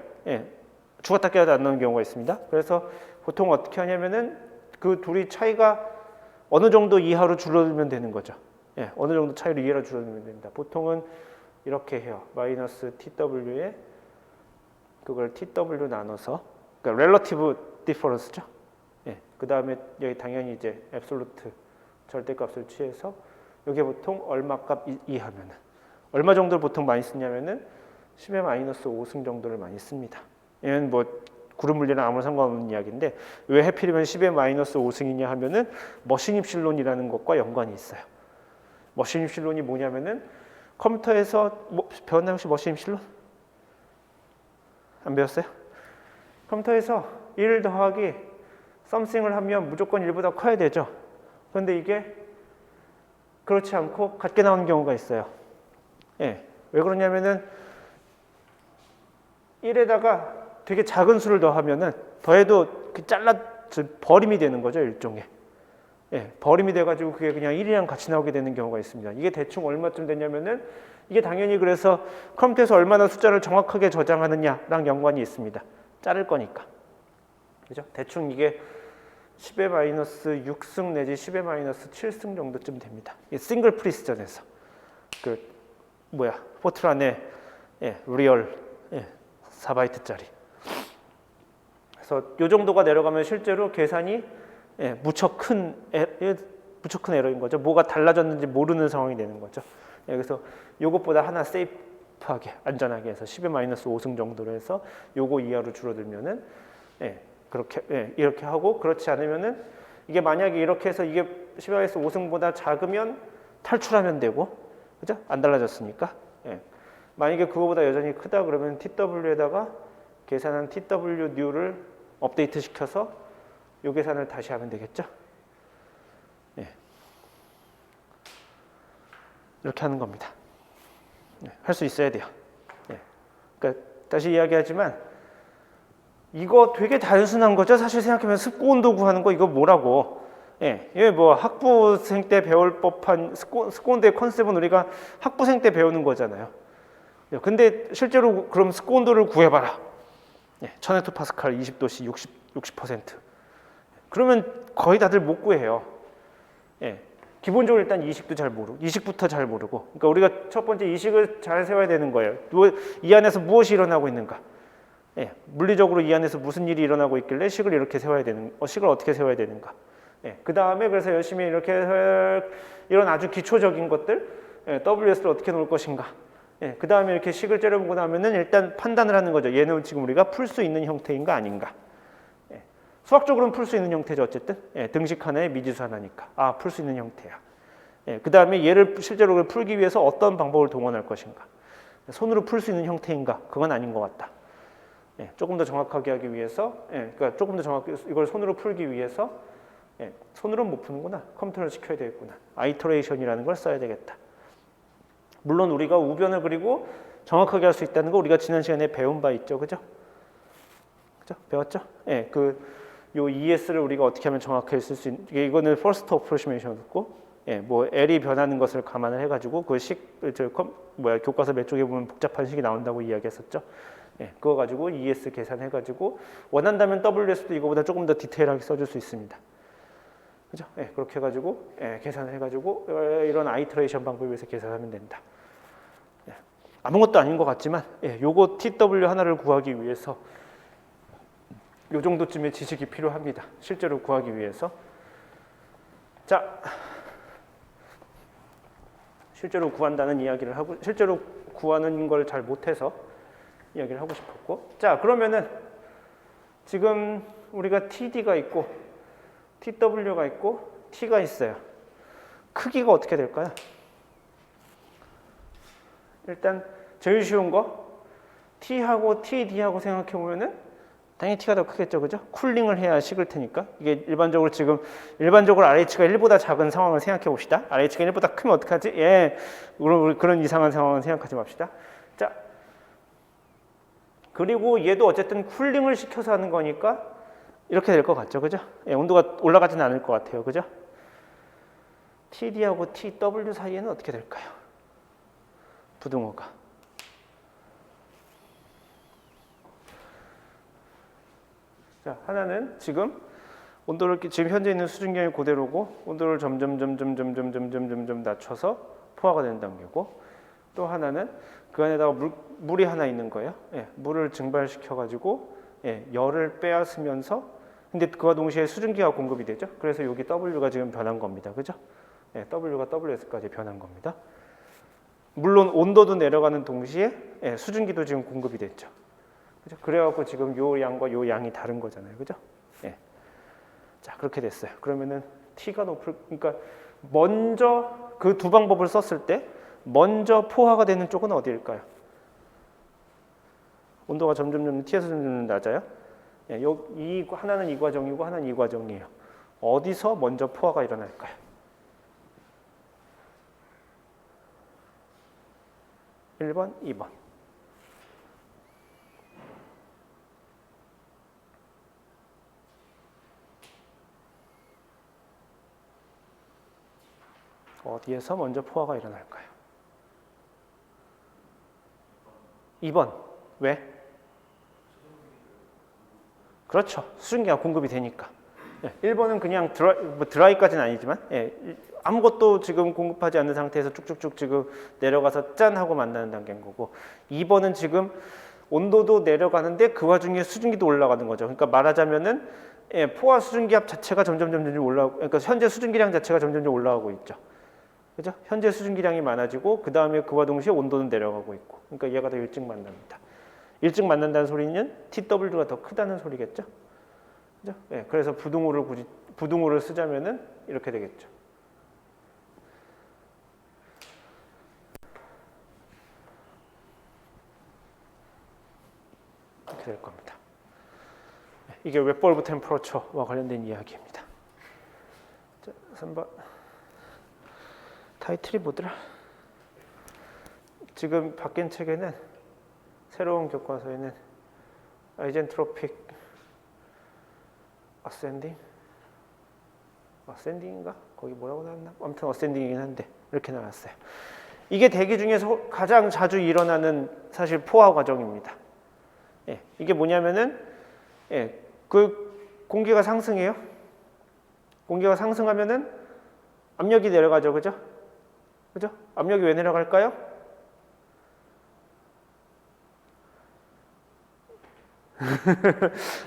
죽었다 깨어도 안 나오는 경우가 있습니다. 그래서 보통 어떻게 하냐면은 그 둘이 차이가 어느 정도 이하로 줄어들면 되는 거죠. 어느 정도 차이로 이하로 줄어들면 됩니다. 보통은 이렇게 해요. 마이너스 TW에 그걸 TW 나눠서 그러니까 relative difference죠. 그 다음에 여기 당연히 이제 absolute 절대값을 취해서 이게 보통 얼마 값 이하면은 얼마 정도를 보통 많이 쓰냐면은 10의 마이너스 5승 정도를 많이 씁니다. 얘는 뭐 그룹 물리랑 아무 상관없는 이야기인데 왜 하필이면 10의 마이너스 5승이냐 하면은 머신 입실론이라는 것과 연관이 있어요. 머신 입실론이 뭐냐면은 컴퓨터에서 배웠나요? 혹시 머신 실론? 안 배웠어요? 컴퓨터에서 1 더하기 something을 하면 무조건 1보다 커야 되죠. 그런데 이게 그렇지 않고 같게 나오는 경우가 있어요. 예. 왜 그러냐면은 1에다가 되게 작은 수를 더하면은 더해도 버림이 되는 거죠, 일종의. 예, 버림이 돼가지고 그게 그냥 1이랑 같이 나오게 되는 경우가 있습니다. 이게 대충 얼마쯤 되냐면은 이게 당연히 그래서 컴퓨터에서 얼마나 숫자를 정확하게 저장하느냐랑 연관이 있습니다. 자를 거니까. 그죠? 대충 이게 10의 마이너스 6승 내지 10의 마이너스 7승 정도쯤 됩니다. 싱글 프리시전에서 포트란의 리얼 4바이트짜리. 그래서 이 정도가 내려가면 실제로 계산이 무척 큰 에러인 거죠. 뭐가 달라졌는지 모르는 상황이 되는 거죠. 그래서 이것보다 하나 세이프하게 안전하게 해서 10의 마이너스 5승 정도로 해서 요거 이하로 줄어들면은 그렇게 이렇게 하고, 그렇지 않으면은 이게 만약에 이렇게 해서 이게 10의 마이너스 5승보다 작으면 탈출하면 되고, 그죠? 안 달라졌으니까. 만약에 그거보다 여전히 크다 그러면 TW에다가 계산한 TW new를 업데이트 시켜서 요 계산을 다시 하면 되겠죠? 이렇게 하는 겁니다. 할 수 있어야 돼요. 그러니까 다시 이야기하지만 이거 되게 단순한 거죠. 사실 생각해보면 습고온도 구하는 거 이거 뭐라고? 이게 뭐 학부생 때 배울 법한 습고온도의 컨셉은 우리가 학부생 때 배우는 거잖아요. 근데 실제로 그럼 습고온도를 구해봐라. 1000헥토파스칼 20도씨 60%. 그러면 거의 다들 못 구해요. 기본적으로 일단 이식도 잘 모르고, 이식부터 잘 모르고. 그러니까 우리가 첫 번째 이식을 잘 세워야 되는 거예요. 이 안에서 무엇이 일어나고 있는가? 물리적으로 이 안에서 무슨 일이 일어나고 있길래 식을 이렇게 세워야 식을 어떻게 세워야 되는가? 그 다음에 그래서 열심히 이렇게 이런 아주 기초적인 것들, WS를 어떻게 놓을 것인가? 그 다음에 이렇게 식을 째려보고 나면은 일단 판단을 하는 거죠. 얘는 지금 우리가 풀 수 있는 형태인가 아닌가? 수학적으로는 풀 수 있는 형태죠. 어쨌든 등식 하나에 미지수 하나니까 풀 수 있는 형태야. 그 다음에 얘를 실제로 풀기 위해서 어떤 방법을 동원할 것인가? 손으로 풀 수 있는 형태인가? 그건 아닌 것 같다. 조금 더 정확하게 하기 위해서, 그러니까 조금 더 정확하게 이걸 손으로 풀기 위해서 손으로는 못 푸는구나. 컴퓨터를 시켜야 되겠구나. 아이터레이션이라는 걸 써야 되겠다. 물론 우리가 우변을 그리고 정확하게 할 수 있다는 거 우리가 지난 시간에 배운 바 있죠, 그죠? 배웠죠? 요 ES를 우리가 어떻게 하면 정확하게 쓸 수 있는, 이거는 first approximation이었고, 뭐 L이 변하는 것을 감안을 해가지고 그 교과서 몇 쪽에 보면 복잡한 식이 나온다고 이야기했었죠. 그거 가지고 ES 계산해가지고 원한다면 WS도 이거보다 조금 더 디테일하게 써줄 수 있습니다. 그죠? 그렇게 해가지고 계산을 해가지고 이런 아이터레이션 방법에 의해서 계산하면 된다. 아무것도 아닌 것 같지만 요거 TW 하나를 구하기 위해서 요 정도쯤의 지식이 필요합니다. 실제로 구하기 위해서. 자, 실제로 구한다는 이야기를 하고, 실제로 구하는 걸 잘 못해서 이야기를 하고 싶었고, 자, 그러면은 지금 우리가 TD가 있고 TW가 있고 T가 있어요. 크기가 어떻게 될까요? 일단 제일 쉬운 거 T하고 TD하고 생각해 보면은 당연히 T가 더 크겠죠, 그죠? 쿨링을 해야 식을 테니까. 이게 일반적으로 RH가 1보다 작은 상황을 생각해 봅시다. RH가 1보다 크면 어떡하지? 그런 이상한 상황은 생각하지 맙시다. 자, 그리고 얘도 어쨌든 쿨링을 시켜서 하는 거니까 이렇게 될 것 같죠, 그죠? 온도가 올라가지는 않을 것 같아요, 그죠? TD하고 TW 사이에는 어떻게 될까요? 부등호가. 자, 하나는 지금 온도를 지금 현재 있는 수증기의 그대로고 온도를 점점 낮춰서 포화가 되는 단계고, 또 하나는 그 안에다가 물이 하나 있는 거예요. 물을 증발시켜 가지고 열을 빼앗으면서, 근데 그와 동시에 수증기가 공급이 되죠. 그래서 여기 W가 지금 변한 겁니다. 그죠? W가 WS까지 변한 겁니다. 물론 온도도 내려가는 동시에 수증기도 지금 공급이 됐죠. 그죠? 그래갖고 지금 요 양과 요 양이 다른 거잖아요. 그죠? 자, 그렇게 됐어요. 그러면은 T가 그러니까 먼저 그 두 방법을 썼을 때 먼저 포화가 되는 쪽은 어디일까요? 온도가 점점 T에서 점점 낮아요. 예, 이 하나는 이 과정이고 하나는 이 과정이에요. 어디서 먼저 포화가 일어날까요? (1번) (2번) 어디에서 먼저 포화가 일어날까요? 2번. 왜? 그렇죠. 수증기가 공급이 되니까. 1번은 그냥 드라이까지는 아니지만 아무것도 지금 공급하지 않는 상태에서 쭉쭉쭉 지금 내려가서 짠 하고 만나는 단계인 거고, 2번은 지금 온도도 내려가는데 그 와중에 수증기도 올라가는 거죠. 그러니까 말하자면은 포화 수증기압 자체가 점점 올라가고, 그러니까 현재 수증기량 자체가 점점 올라가고 있죠. 그죠? 현재 수증기량이 많아지고 그 다음에 그와 동시에 온도는 내려가고 있고, 그러니까 얘가 더 일찍 만납니다. 일찍 만난다는 소리는 TW가 더 크다는 소리겠죠. 그죠? 네, 그래서 부등호를 쓰자면은 이렇게 되겠죠. 이렇게 될 겁니다. 이게 웹벌브 템퍼러처와 관련된 이야기입니다. 자, 3번. 타이틀이 뭐더라? 지금 바뀐 책에는, 새로운 교과서에는 아이젠트로픽 어센딩인가? 거기 뭐라고 나왔나? 아무튼 어센딩이긴 한데 이렇게 나왔어요. 이게 대기 중에서 가장 자주 일어나는 사실 포화 과정입니다. 이게 뭐냐면은 그 공기가 상승해요. 공기가 상승하면은 압력이 내려가죠, 그죠? 그죠? 압력이 왜 내려갈까요?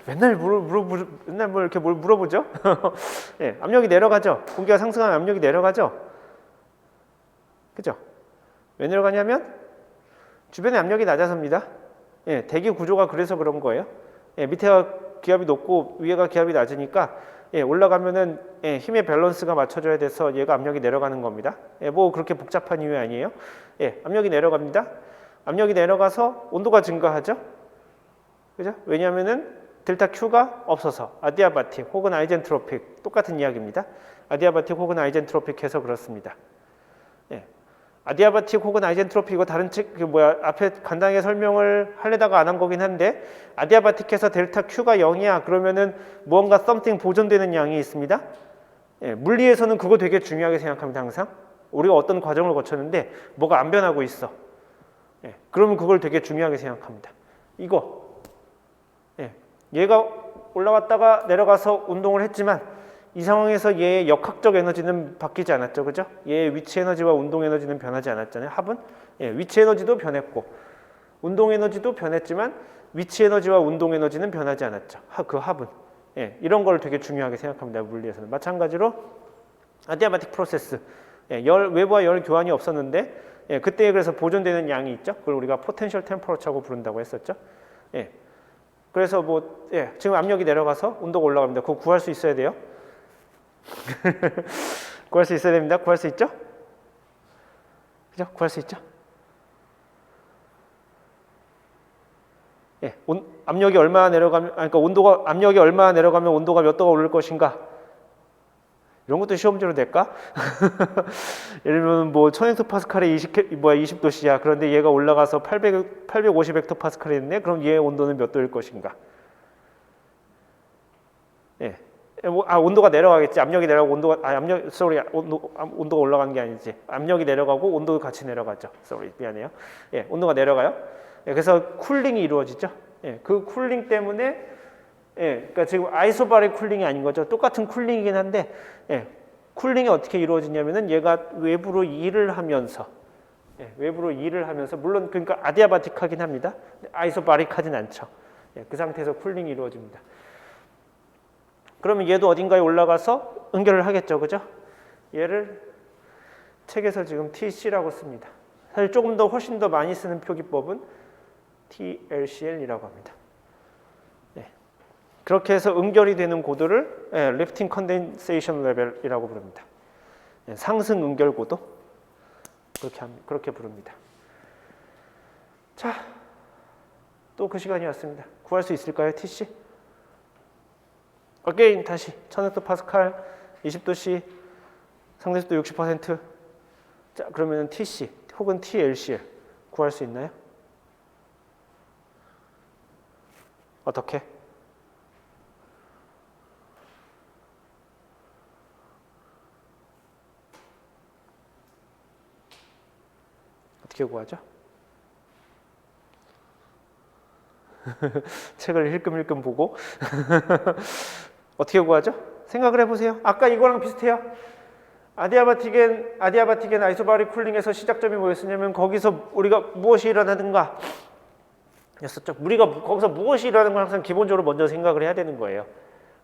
맨날 뭐 이렇게 뭘 물어보죠? 압력이 내려가죠. 공기가 상승하면 압력이 내려가죠. 그죠? 왜 내려가냐면 주변의 압력이 낮아서입니다. 대기 구조가 그래서 그런 거예요. 밑에가 기압이 높고 위에가 기압이 낮으니까 올라가면은 힘의 밸런스가 맞춰져야 돼서 얘가 압력이 내려가는 겁니다. 뭐 그렇게 복잡한 이유 아니에요. 압력이 내려갑니다. 압력이 내려가서 온도가 증가하죠. 그죠? 왜냐하면은 델타 Q가 없어서 아디아바틱 혹은 아이젠트로픽 똑같은 이야기입니다. 아디아바틱 혹은 아이젠트로픽 해서 그렇습니다. 아디아바틱 혹은 아이젠트로픽 이거 다른 책 앞에 간단하게 설명을 하려다가 안 한 거긴 한데, 아디아바틱해서 델타 Q가 0이야 그러면은 무언가 something 보존되는 양이 있습니다. 물리에서는 그거 되게 중요하게 생각합니다. 항상 우리가 어떤 과정을 거쳤는데 뭐가 안 변하고 있어. 그러면 그걸 되게 중요하게 생각합니다. 이거 얘가 올라갔다가 내려가서 운동을 했지만 이 상황에서 얘의 역학적 에너지는 바뀌지 않았죠, 그죠? 얘의 위치 에너지와 운동 에너지는 변하지 않았잖아요. 합은 위치 에너지도 변했고 운동 에너지도 변했지만 위치 에너지와 운동 에너지는 변하지 않았죠. 그 합은 이런 걸 되게 중요하게 생각합니다. 물리에서는 마찬가지로 아디아바틱 프로세스, 외부와 열 교환이 없었는데 그때 그래서 보존되는 양이 있죠. 그걸 우리가 포텐셜 템퍼러처라고 부른다고 했었죠. 그래서 지금 압력이 내려가서 온도가 올라갑니다. 그거 구할 수 있어야 돼요. 구할 수 있어야 됩니다. 구할 수 있죠? 그죠? 구할 수 있죠? 압력이 얼마나 내려가면, 그러니까 압력이 얼마나 내려가면 온도가 몇 도가 오를 것인가? 이런 것도 시험지로 낼까? 예를 들면 1000헥토파스칼에 20도씨야. 그런데 얘가 올라가서 850 헥토파스칼이 있네. 그럼 얘의 온도는 몇 도일 것인가? 온도가 내려가겠지. 압력이 내려가고 온도가 올라가는 게 아니지. 압력이 내려가고 온도도 같이 내려가죠. 미안해요. 온도가 내려가요. 그래서 쿨링이 이루어지죠. 그 쿨링 때문에 그러니까 지금 아이소바릭 쿨링이 아닌 거죠. 똑같은 쿨링이긴 한데 쿨링이 어떻게 이루어지냐면은 얘가 외부로 일을 하면서 물론 그러니까 아디아바틱하긴 합니다. 아이소바릭하진 않죠. 그 상태에서 쿨링이 이루어집니다. 그러면 얘도 어딘가에 올라가서 응결을 하겠죠, 그죠? 얘를 책에서 지금 TC라고 씁니다. 사실 조금 더 훨씬 더 많이 쓰는 표기법은 TLCL이라고 합니다. 그렇게 해서 응결이 되는 고도를 Lifting Condensation Level이라고 부릅니다. 상승 응결 고도. 그렇게 부릅니다. 자, 또 그 시간이 왔습니다. 구할 수 있을까요, TC? 어게인 다시 1000헥토파스칼, 20도씨, 상대수도 60%. 자, 그러면 TC 혹은 TLCL 구할 수 있나요? 어떻게? 어떻게 구하죠? 책을 힐끔힐끔 보고 어떻게 구하죠? 생각을 해보세요. 아까 이거랑 비슷해요. 아디아바틱엔 아이소바릭 쿨링에서 시작점이 뭐였었냐면 거기서 우리가 무엇이 일어나는가 였었죠. 우리가 거기서 무엇이 일어나는 건 항상 기본적으로 먼저 생각을 해야 되는 거예요.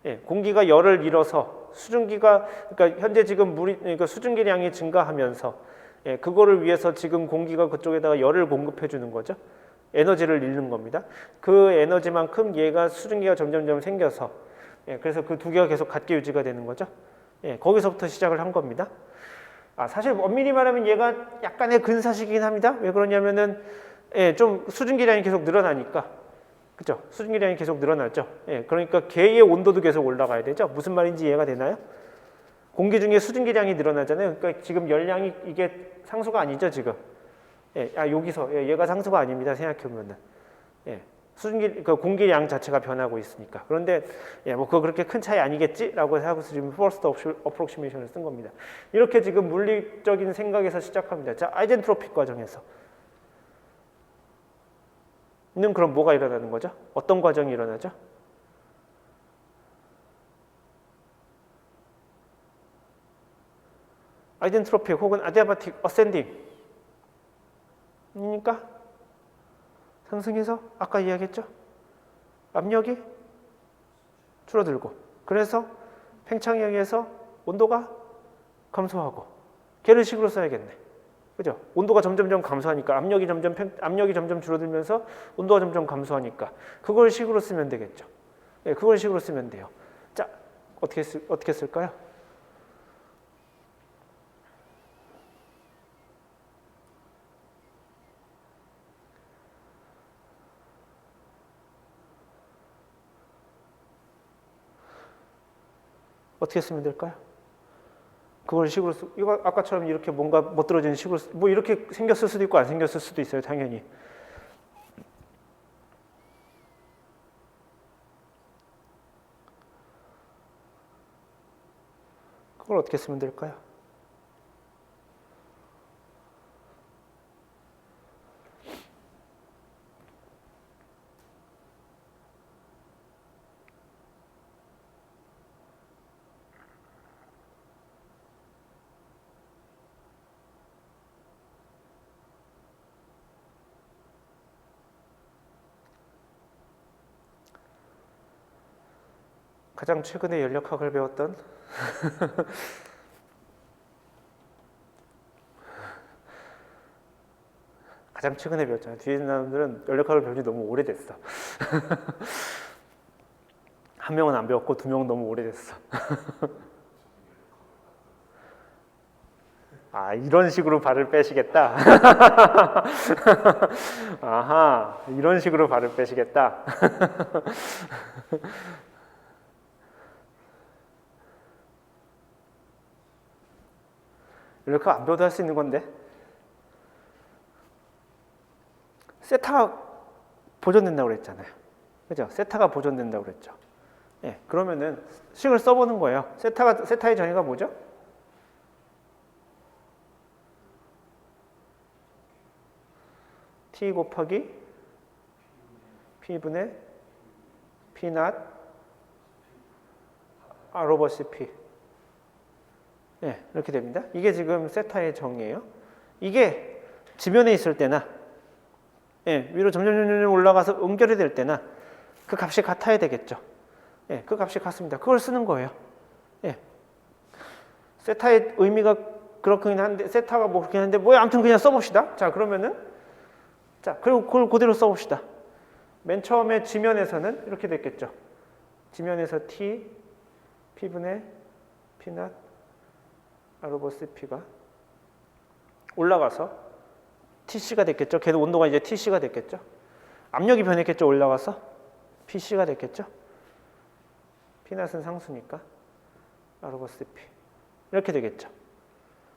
예, 공기가 열을 잃어서 수증기가 그러니까 현재 지금 그러니까 수증기량이 증가하면서 예, 그거를 위해서 지금 공기가 그쪽에다가 열을 공급해 주는 거죠. 에너지를 잃는 겁니다. 그 에너지만큼 얘가 수증기가 점점점 생겨서 예, 그래서 그 두 개가 계속 같게 유지가 되는 거죠. 예, 거기서부터 시작을 한 겁니다. 사실 엄밀히 말하면 얘가 약간의 근사시긴 합니다. 왜 그러냐면은 예, 좀 수증기량이 계속 늘어나니까 그죠? 수증기량이 계속 늘어나죠. 예, 그러니까 걔의 온도도 계속 올라가야 되죠. 무슨 말인지 이해가 되나요? 공기 중에 수증기량이 늘어나잖아요. 그러니까 지금 열량이 이게 상수가 아니죠, 지금. 예, 여기서 얘가 상수가 아닙니다. 생각해보면은 예, 수증기 그 공기량 자체가 변하고 있으니까. 그런데 예, 뭐 그거 그렇게 큰 차이 아니겠지라고 하고서 지금 퍼스트 어프록시메이션을 쓴 겁니다. 이렇게 지금 물리적인 생각에서 시작합니다. 자, 아이젠트로픽 과정에서 는 그럼 뭐가 일어나는 거죠? 어떤 과정이 일어나죠? 아이젠트로픽 혹은 아디아바틱 어센딩 이니까 상승해서 아까 이야기했죠? 압력이 줄어들고 그래서 팽창에 의해서 온도가 감소하고 걔를 식으로 써야겠네. 그죠? 온도가 점점점 감소하니까 압력이 점점 줄어들면서 온도가 점점 감소하니까 그걸 식으로 쓰면 되겠죠. 네, 그걸 식으로 쓰면 돼요. 자, 어떻게 쓸까요? 어떻게 쓰면 될까요? 그걸 식으로 이거 아까처럼 이렇게 뭔가 멋들어지는 식으로 뭐 이렇게 생겼을 수도 있고 안 생겼을 수도 있어요, 당연히. 그걸 어떻게 쓰면 될까요? 가장 최근에 연력학을 배웠던 가장 최근에 배웠잖아요. 뒤에 있는 사람들은 연력학을 배운 지 너무 오래됐어. 한 명은 안 배웠고 두 명은 너무 오래됐어. 이런 식으로 발을 빼시겠다. 아하, 이런 식으로 발을 빼시겠다. 연력학 안 배워도 할 수 있는 건데. 세타가 보존된다고 그랬잖아요. 그죠? 세타가 보존된다고 그랬죠. 예, 그러면은 식을 써보는 거예요. 세타의 정의가 뭐죠? T 곱하기 P분의 P not R over CP. 예, 이렇게 됩니다. 이게 지금 세타의 정의예요. 이게 지면에 있을 때나 예, 위로 점점 올라가서 응결이 될 때나 그 값이 같아야 되겠죠. 예, 그 값이 같습니다. 그걸 쓰는 거예요. 예. 세타의 의미가 그렇긴 한데 세타가 뭐 그렇긴 한데 뭐 아무튼 그냥 써봅시다. 자, 그러면은 자, 그리고 그걸 그대로 써봅시다. 맨 처음에 지면에서는 이렇게 됐겠죠. 지면에서 T P분의 P not R over CP가 올라가서 TC가 됐겠죠. 걔도 온도가 이제 TC가 됐겠죠. 압력이 변했겠죠. 올라가서 PC가 됐겠죠. P낫은 상수니까 Rover CP 이렇게 되겠죠.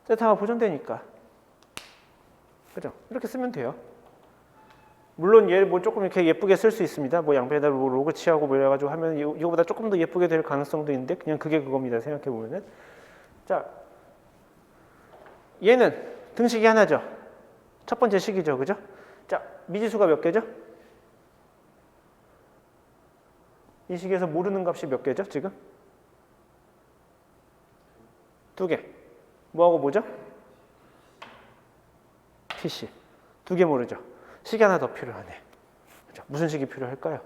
세타가 보존되니까. 그죠? 이렇게 쓰면 돼요. 물론 얘 뭐 조금 이렇게 예쁘게 쓸 수 있습니다. 뭐 양변에다 뭐 로그 치하고 뭐 이래가지고 하면 이거보다 조금 더 예쁘게 될 가능성도 있는데 그냥 그게 그겁니다. 생각해 보면은. 자, 얘는 등식이 하나죠. 첫 번째 식이죠, 그죠? 자, 미지수가 몇 개죠? 이 식에서 모르는 값이 몇 개죠, 지금? 2개. 뭐하고 뭐죠? PC. 2개 모르죠. 식이 하나 더 필요하네. 그죠? 무슨 식이 필요할까요?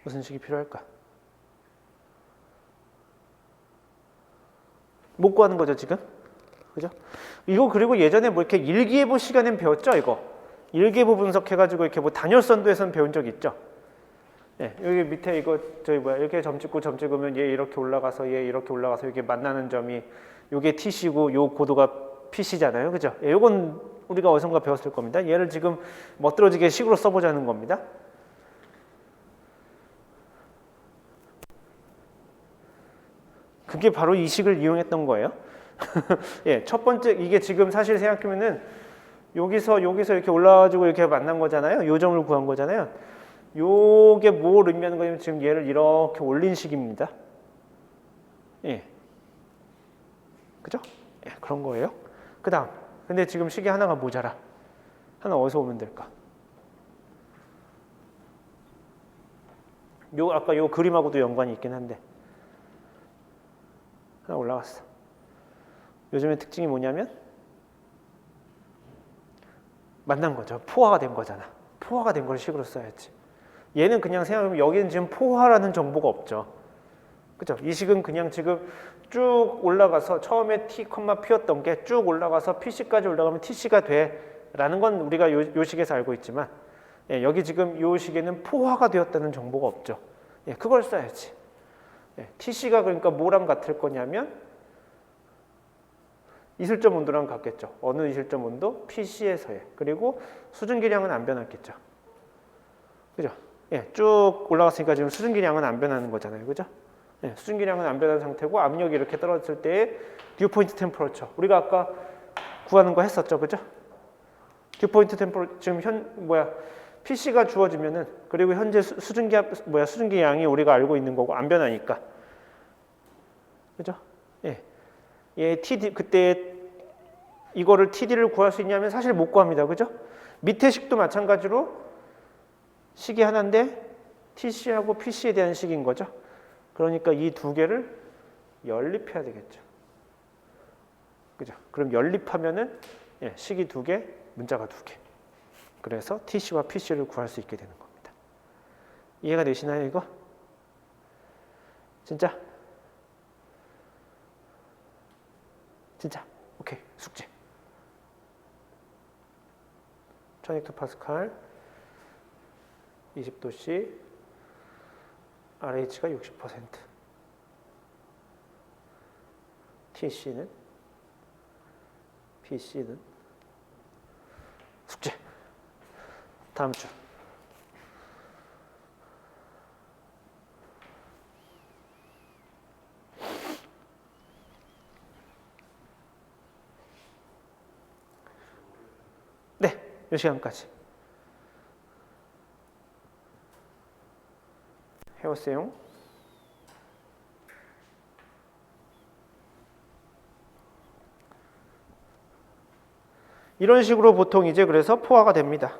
무슨 식이 필요할까? 못 구하는 거죠, 지금? 그죠? 이거 그리고 예전에 뭐 이렇게 일기예보 시간엔 배웠죠, 이거? 일기예보 분석해가지고 이렇게 뭐 단열선도에서는 배운 적 있죠? 예, 여기 밑에 이거 저희 뭐야 이렇게 점 찍고 점 찍으면 얘 이렇게 올라가서 얘 이렇게 올라가서 이게 만나는 점이 요게 T시고 요 고도가 PC잖아요, 그죠? 예, 요건 우리가 어디선가 배웠을 겁니다. 얘를 지금 멋들어지게 식으로 써보자는 겁니다. 그게 바로 이 식을 이용했던 거예요. 예, 첫 번째 이게 지금 사실 생각하면은 여기서 이렇게 올라가지고 이렇게 만난 거잖아요. 요 점을 구한 거잖아요. 요게 뭘 의미하는 거냐면 지금 얘를 이렇게 올린 식입니다. 예, 그죠? 예, 그런 거예요. 그다음, 근데 지금 식이 하나가 모자라. 하나 어디서 오면 될까? 요 아까 요 그림하고도 연관이 있긴 한데. 하나 올라갔어. 요즘의 특징이 뭐냐면 만난 거죠. 포화가 된 거잖아. 포화가 된 걸 식으로 써야지. 얘는 그냥 생각하면 여기는 지금 포화라는 정보가 없죠. 그죠? 이 식은 그냥 지금 쭉 올라가서 처음에 T, P였던 게 쭉 올라가서 PC까지 올라가면 TC가 돼 라는 건 우리가 요 식에서 알고 있지만 예, 여기 지금 요 식에는 포화가 되었다는 정보가 없죠. 예, 그걸 써야지. 예, TC가 그러니까 뭐랑 같을 거냐면 이슬점 온도랑 같겠죠. 어느 이슬점 온도? PC에서의. 그리고 수증기량은 안 변했겠죠. 그죠? 예, 쭉 올라갔으니까 지금 수증기량은 안 변하는 거잖아요. 그죠? 예, 수증기량은 안 변한 상태고 압력이 이렇게 떨어졌을 때의 듀포인트 템퍼러처. 우리가 아까 구하는 거 했었죠. 그죠? 듀포인트 템퍼러처 지금 PC가 주어지면은 그리고 현재 수증기량이 우리가 알고 있는 거고 안 변하니까. 그죠? 예. 얘 TD 그때 이거를 TD를 구할 수 있냐면 사실 못 구합니다. 그죠? 밑에 식도 마찬가지로 식이 하나인데 TC하고 PC에 대한 식인 거죠. 그러니까 이 두 개를 연립해야 되겠죠. 그죠? 그럼 연립하면은 예, 식이 두 개, 문자가 두 개. 그래서 TC와 PC를 구할 수 있게 되는 겁니다. 이해가 되시나요, 이거? 진짜? 진짜? 오케이, 숙제. 1000헥토파스칼 20도씨 RH가 60% TC는 PC는 숙제. 다음 주. 네, 이 시간까지 해오세요. 이런 식으로 보통 이제 그래서 포화가 됩니다.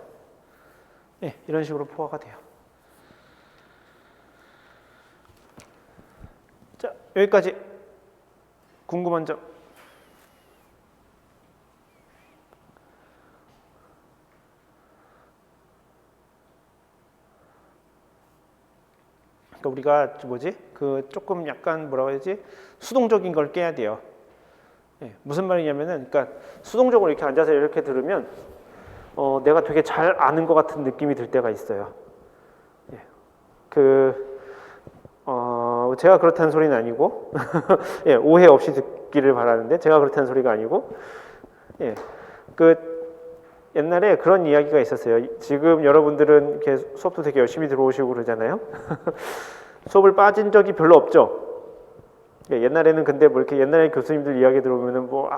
네, 이런 식으로 포화가 돼요. 자, 여기까지 궁금한 점. 그러니까 우리가 그 조금 약간 뭐라고 해야지 수동적인 걸 깨야 돼요. 네, 무슨 말이냐면은 그러니까 수동적으로 이렇게 앉아서 이렇게 들으면 내가 되게 잘 아는 것 같은 느낌이 들 때가 있어요. 예. 제가 그렇다는 소리는 아니고 예, 오해 없이 듣기를 바라는데 제가 그렇다는 소리가 아니고 예, 옛날에 그런 이야기가 있었어요. 지금 여러분들은 이렇게 수업도 되게 열심히 들어오시고 그러잖아요. 수업을 빠진 적이 별로 없죠. 옛날에는 근데 뭐 이렇게 옛날에 교수님들 이야기 들어보면은 뭐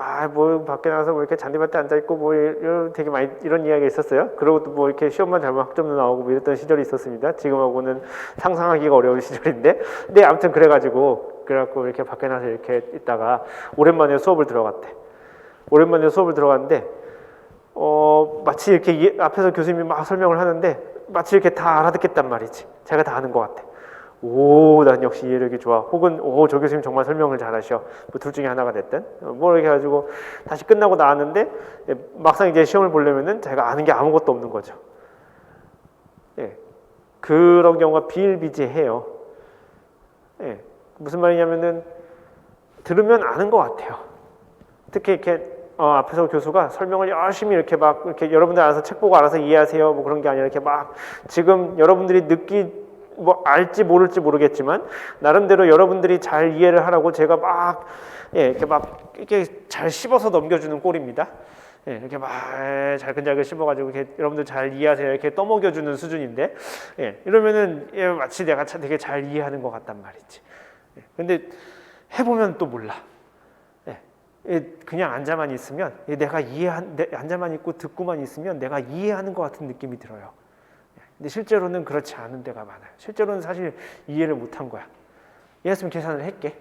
밖에 나가서 뭐 이렇게 잔디밭에 앉아 있고 뭐 되게 많이 이런 이야기가 있었어요. 그리고 또 뭐 이렇게 시험만 잘 보면 학점도 나오고 뭐 이랬던 시절이 있었습니다. 지금하고는 상상하기가 어려운 시절인데, 네 아무튼 그래가지고 이렇게 밖에 나서 이렇게 있다가 오랜만에 수업을 들어갔대. 오랜만에 수업을 들어갔는데 마치 이렇게 앞에서 교수님이 막 설명을 하는데 마치 이렇게 다 알아듣겠단 말이지. 제가 다 아는 것 같아. 난 역시 이해력이 좋아. 혹은 저 교수님 정말 설명을 잘하셔. 뭐 둘 중에 하나가 됐든 뭐 이렇게 해가지고 다시 끝나고 나왔는데 막상 이제 시험을 보려면은 제가 아는 게 아무것도 없는 거죠. 예, 그런 경우가 비일비재해요. 예, 무슨 말이냐면은 들으면 아는 것 같아요. 특히 이렇게 앞에서 교수가 설명을 열심히 이렇게 막 이렇게 여러분들 알아서 책 보고 알아서 이해하세요. 뭐 그런 게 아니라 이렇게 막 지금 여러분들이 뭐 알지 모를지 모르겠지만 나름대로 여러분들이 잘 이해를 하라고 제가 막 이렇게 잘 씹어서 넘겨주는 꼴입니다. 예, 이렇게 막 잘근잘근 씹어가지고 이렇게 여러분들 잘 이해하세요 이렇게 떠먹여주는 수준인데, 이러면은 마치 내가 되게 잘 이해하는 것 같단 말이지. 근데 해보면 또 몰라. 그냥 앉아만 있으면 앉아만 있고 듣고만 있으면 내가 이해하는 것 같은 느낌이 들어요. 근데 실제로는 그렇지 않은 데가 많아요. 실제로는 사실 이해를 못한 거야. 이해했으면 계산을 할게.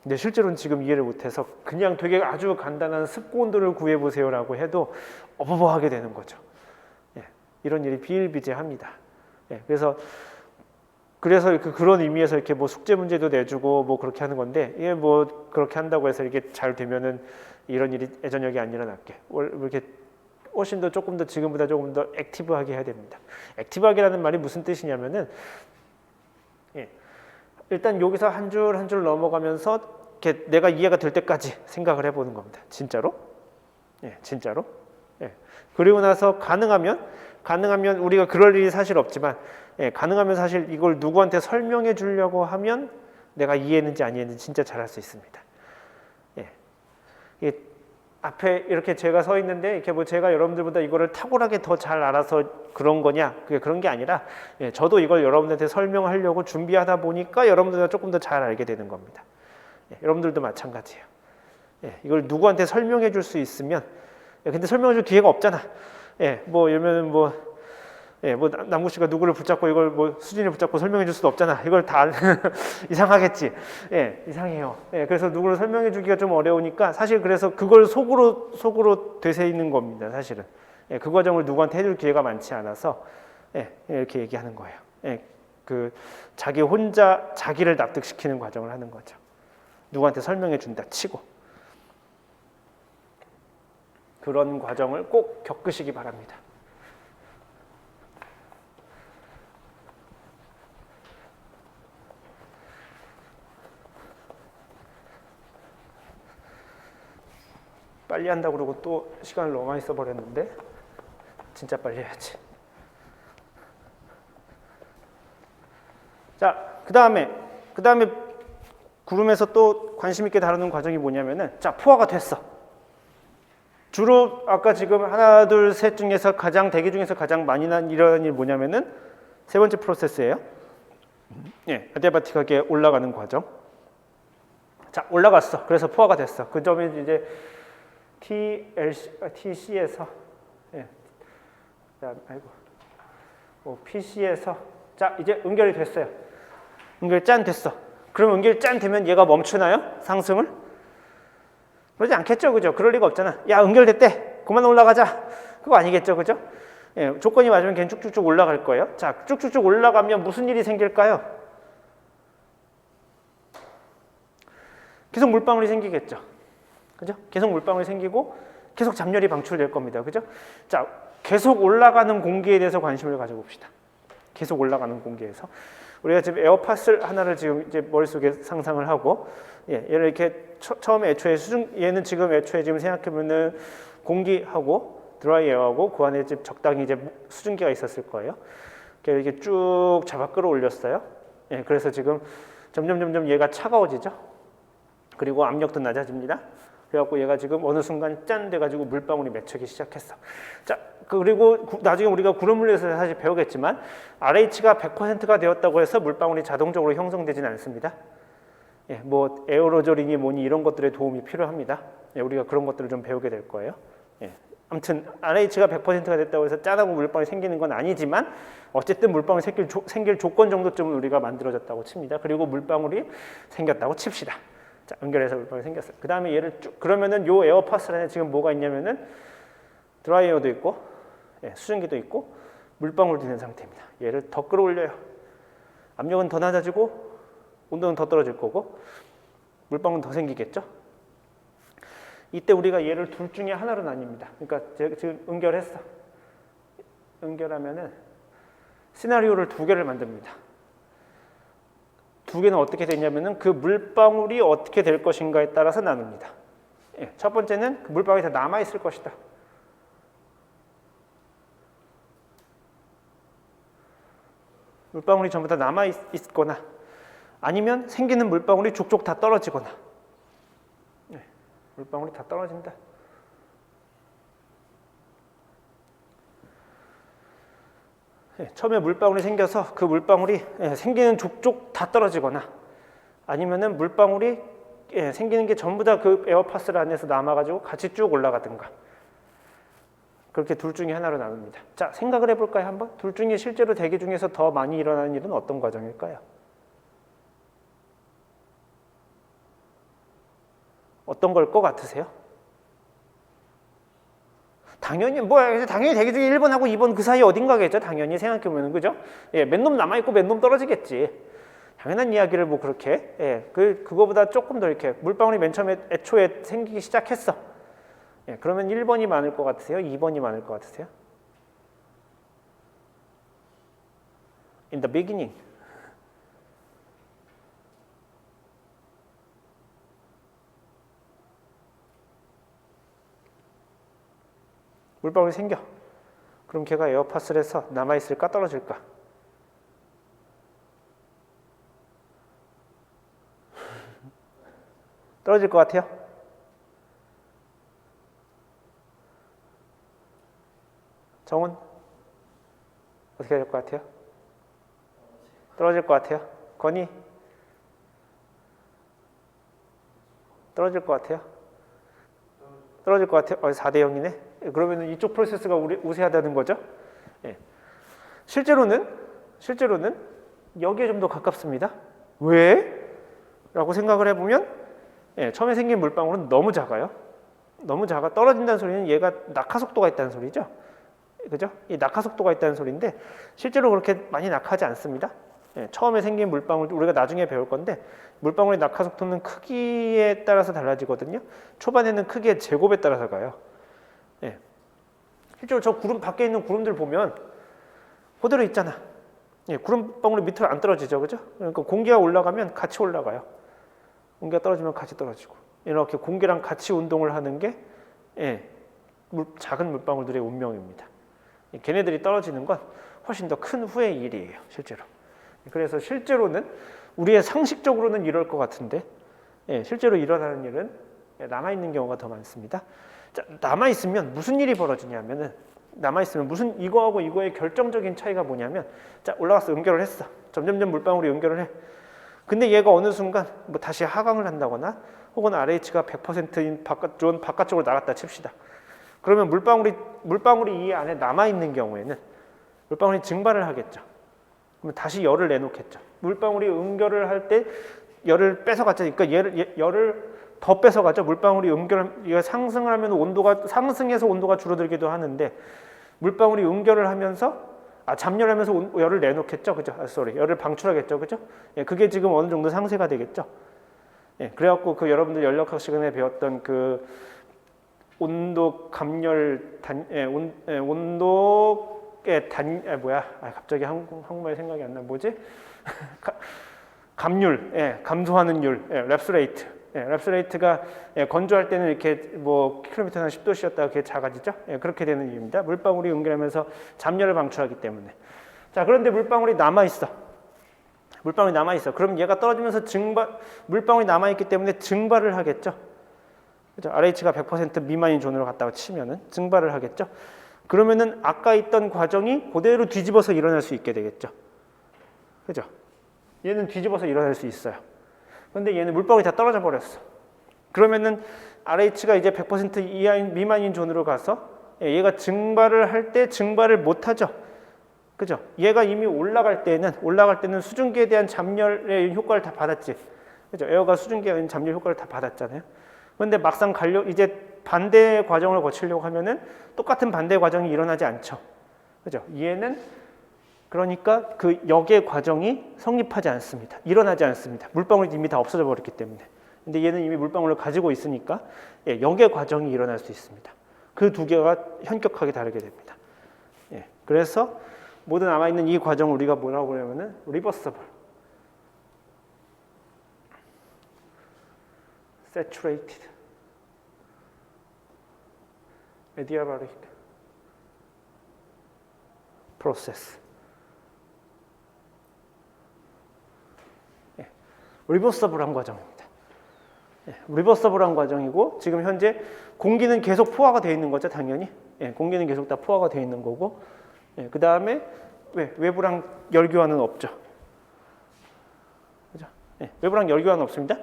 근데 실제로는 지금 이해를 못해서 그냥 되게 아주 간단한 습고온도를 구해보세요라고 해도 어버버하게 되는 거죠. 이런 일이 비일비재합니다. 그래서 그런 의미에서 이렇게 뭐 숙제 문제도 내주고 뭐 그렇게 하는 건데, 뭐 그렇게 한다고 해서 이게 잘 되면은 이런 일이 예전역이 안 일어날게. 이렇게 훨씬 더 조금 더 지금보다 조금 더 액티브하게 해야 됩니다. 액티브하게라는 말이 무슨 뜻이냐면은 일단 여기서 한 줄 한 줄 넘어가면서 이렇게 내가 이해가 될 때까지 생각을 해보는 겁니다. 진짜로? 진짜로? 그리고 나서 가능하면 우리가 그럴 일이 사실 없지만 가능하면 사실 이걸 누구한테 설명해 주려고 하면 내가 이해했는지 안 이해했는지 진짜 잘할 수 있습니다. 앞에 이렇게 제가 서 있는데 이렇게 뭐 제가 여러분들보다 이거를 탁월하게 더 잘 알아서 그런 거냐? 그게 그런 게 아니라 저도 이걸 여러분들한테 설명하려고 준비하다 보니까 여러분들과 조금 더 잘 알게 되는 겁니다. 여러분들도 마찬가지예요. 이걸 누구한테 설명해 줄 수 있으면, 근데 설명해 줄 기회가 없잖아. 뭐 예를 뭐 남구 씨가 누구를 붙잡고 이걸 뭐 수진이 붙잡고 설명해 줄 수도 없잖아. 이걸 다 이상하겠지. 이상해요. 그래서 누구를 설명해 주기가 좀 어려우니까 사실 그래서 그걸 속으로 되새이는 겁니다. 사실은. 그 과정을 누구한테 해줄 기회가 많지 않아서 이렇게 얘기하는 거예요. 자기 혼자 자기를 납득시키는 과정을 하는 거죠. 누구한테 설명해 준다 치고. 그런 과정을 꼭 겪으시기 바랍니다. 빨리 한다고 그러고 또 시간을 너무 많이 써버렸는데 진짜 빨리 해야지. 자, 그 다음에 구름에서 또 관심 있게 다루는 과정이 뭐냐면은, 자, 포화가 됐어. 주로 아까 지금 하나, 둘, 셋 중에서 대기 중에서 가장 많이 난 이런 일 뭐냐면은 세 번째 프로세스예요. 아디아바틱하게 올라가는 과정. 자, 올라갔어. 그래서 포화가 됐어. 그 점이 이제 TC에서 PC에서 자, 이제 연결이 됐어요. 연결 짠 됐어. 그럼 연결 짠 되면 얘가 멈추나요? 상승을? 그러지 않겠죠, 그죠? 그럴 리가 없잖아. 야, 연결됐대. 그만 올라가자. 그거 아니겠죠, 그죠? 조건이 맞으면 걔는 쭉쭉쭉 올라갈 거예요. 자, 쭉쭉쭉 올라가면 무슨 일이 생길까요? 계속 물방울이 생기겠죠. 그죠? 계속 물방울이 생기고 계속 잡열이 방출될 겁니다. 그죠? 자, 계속 올라가는 공기에 대해서 관심을 가져봅시다. 계속 올라가는 공기에서 우리가 지금 에어팟을 하나를 지금 이제 머릿속에 상상을 하고, 얘를 이렇게 처음에 얘는 지금 애초에 지금 생각해보면은 공기하고 드라이 에어하고 그 안에 이제 적당히 이제 수증기가 있었을 거예요. 이렇게 쭉 잡아 끌어올렸어요. 예, 그래서 지금 점점 얘가 차가워지죠. 그리고 압력도 낮아집니다. 그래갖고 얘가 지금 어느 순간 짠 돼가지고 물방울이 맺히기 시작했어. 자, 그리고 나중에 우리가 구름 물리에서 사실 배우겠지만 RH가 100%가 되었다고 해서 물방울이 자동적으로 형성되지는 않습니다. 예, 뭐 에어로졸이니 뭐니 이런 것들의 도움이 필요합니다. 예, 우리가 그런 것들을 좀 배우게 될 거예요. 예, 아무튼 RH가 100%가 됐다고 해서 짠하고 물방울이 생기는 건 아니지만 어쨌든 물방울이 생길 조건 정도쯤은 우리가 만들어졌다고 칩니다. 그리고 물방울이 생겼다고 칩시다. 자, 연결해서 물방울이 생겼어요. 그 다음에 얘를 쭉 그러면은 요 에어파스 안에 지금 뭐가 있냐면은 드라이어도 있고, 예, 수증기도 있고, 물방울도 있는 상태입니다. 얘를 더 끌어올려요. 압력은 더 낮아지고, 온도는 더 떨어질 거고, 물방울은 더 생기겠죠. 이때 우리가 얘를 둘 중에 하나로 나뉩니다. 그러니까 제가 지금 연결했어. 연결하면은 시나리오를 두 개를 만듭니다. 두 개는 어떻게 되냐면은 그 물방울이 어떻게 될 것인가에 따라서 나눕니다. 예, 첫 번째는 그 물방울이 다 남아 있을 것이다. 물방울이 전부 다 남아 있거나 아니면 생기는 물방울이 족족 다 떨어지거나. 예, 물방울이 다 떨어진다. 예, 처음에 물방울이 생겨서 그 물방울이 생기는 족족 다 떨어지거나 아니면은 물방울이 생기는 게 전부 다 그 에어파스 안에서 남아가지고 같이 쭉 올라가든가 그렇게 둘 중에 하나로 나눕니다. 자, 생각을 해볼까요 한번? 둘 중에 실제로 대기 중에서 더 많이 일어나는 일은 어떤 과정일까요? 어떤 걸 것 같으세요? 당연히 당연히 대기 중에 1번하고 2번 그 사이 어딘가겠죠. 당연히 생각해보면 그죠? 예, 맨 놈 남아있고 맨 놈 떨어지겠지. 당연한 이야기를 뭐 그렇게 그거보다 조금 더 이렇게 물방울이 맨 처음에 애초에 생기기 시작했어. 예, 그러면 1번이 많을 것 같으세요? 2번이 많을 것 같으세요? In the beginning. 물방울이 생겨. 그럼 걔가 에어파스를 해서 남아있을까 떨어질까? 떨어질 것 같아요? 정훈? 어떻게 될 것 같아요? 떨어질 것 같아요? 건희? 떨어질 것 같아요? 떨어질 것 같아요? 4대 0이네? 그러면 이쪽 프로세스가 우세하다는 거죠? 예. 실제로는 여기에 좀 더 가깝습니다. 왜? 라고 생각을 해보면 처음에 생긴 물방울은 너무 작아요. 너무 작아. 떨어진다는 소리는 얘가 낙하속도가 있다는 소리죠. 그죠? 이 낙하속도가 있다는 소리인데 실제로 그렇게 많이 낙하지 않습니다. 처음에 생긴 물방울, 우리가 나중에 배울 건데 물방울의 낙하속도는 크기에 따라서 달라지거든요. 초반에는 크기의 제곱에 따라서 가요. 실제로 저 구름 밖에 있는 구름들 보면 그대로 있잖아. 구름방울이 밑으로 안 떨어지죠, 그죠? 그러니까 공기가 올라가면 같이 올라가요. 공기가 떨어지면 같이 떨어지고 이렇게 공기랑 같이 운동을 하는 게 작은 물방울들의 운명입니다. 걔네들이 떨어지는 건 훨씬 더 큰 후의 일이에요, 실제로. 그래서 실제로는 우리의 상식적으로는 이럴 것 같은데 실제로 일어나는 일은 남아있는 경우가 더 많습니다. 자, 남아있으면 무슨 일이 벌어지냐면은 남아있으면 무슨 이거하고 이거의 결정적인 차이가 뭐냐면 자, 올라가서 연결을 했어. 점점점 물방울이 연결을 해. 근데 얘가 어느 순간 뭐 다시 하강을 한다거나 혹은 RH가 100%인 바깥쪽으로 나갔다 칩시다. 그러면 물방울이 이 안에 남아있는 경우에는 물방울이 증발을 하겠죠. 그러면 다시 열을 내놓겠죠. 물방울이 응결을 할 때 열을 뺏어갔죠. 그러니까 열을 더 뺏어가죠. 물방울이 얘가 상승하면 상승해서 온도가 줄어들기도 하는데 물방울이 응결을 하면서 잠열하면서 열을 내놓겠죠. 그죠? 열을 방출하겠죠. 그죠? 그게 지금 어느 정도 상쇄가 되겠죠. 그래갖고 여러분들 연력학 시간에 배웠던 그 온도 감열 온도의 갑자기 한국말 생각이 안 나. 뭐지? 감률, 감소하는 율, 랩스 레이트. 랩스 레이트가 건조할 때는 이렇게 뭐 킬로미터당 10도씨였다가 그게 작아지죠. 그렇게 되는 이유입니다. 물방울이 응결하면서 잡열을 방출하기 때문에. 자, 그런데 물방울이 남아 있어. 물방울이 남아 있어. 그럼 얘가 떨어지면서 물방울이 남아 있기 때문에 증발을 하겠죠. 그죠? RH가 100% 미만인 존으로 갔다가 치면은 증발을 하겠죠. 그러면은 아까 있던 과정이 그대로 뒤집어서 일어날 수 있게 되겠죠. 그죠? 얘는 뒤집어서 일어날 수 있어요. 그런데 얘는 물방울이 다 떨어져 버렸어. 그러면은 RH가 이제 100% 이하인 미만인 존으로 가서 얘가 증발을 할 때 증발을 못 하죠. 그죠? 얘가 이미 올라갈 때는 수증기에 대한 잡열의 효과를 다 받았지. 그죠? 에어가 수증기에 대한 잡열 효과를 다 받았잖아요. 그런데 막상 이제 반대 과정을 거치려고 하면은 똑같은 반대 과정이 일어나지 않죠. 그죠? 얘는 그러니까 그 역의 과정이 성립하지 않습니다. 일어나지 않습니다. 물방울이 이미 다 없어져 버렸기 때문에. 근데 얘는 이미 물방울을 가지고 있으니까 역의 과정이 일어날 수 있습니다. 그 두 개가 현격하게 다르게 됩니다. 그래서 모두 남아있는 이 과정을 우리가 뭐라고 그러냐면은 리버서블, saturated, adiabatic process. 리버서블한 과정입니다. 리버서블한 과정이고 지금 현재 공기는 계속 포화가 되어 있는 거죠, 당연히. 공기는 계속 다 포화가 되어 있는 거고. 그 다음에 외부랑 열교환은 없죠. 그죠? 외부랑 열교환은 없습니다.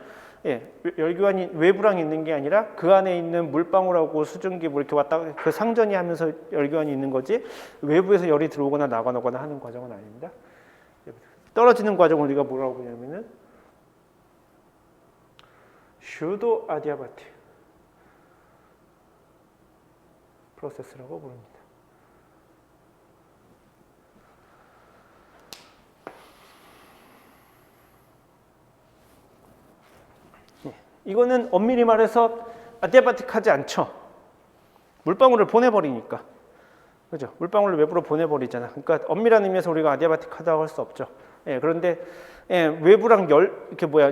열교환이 외부랑 있는 게 아니라 그 안에 있는 물방울하고 수증기 뭐 이렇게 왔다가 그 상전이 하면서 열교환이 있는 거지 외부에서 열이 들어오거나 나가거나 하는 과정은 아닙니다. 떨어지는 과정을 우리가 뭐라고 보냐면은 슈도 아디아바티 프로세스라고 부릅니다. 이거는 엄밀히 말해서 아디아바틱하지 않죠. 물방울을 보내버리니까. 그죠? 물방울을 외부로 보내버리잖아. 그러니까 엄밀한 의미에서 우리가 아디아바틱하다고 할 수 없죠. 그런데 외부랑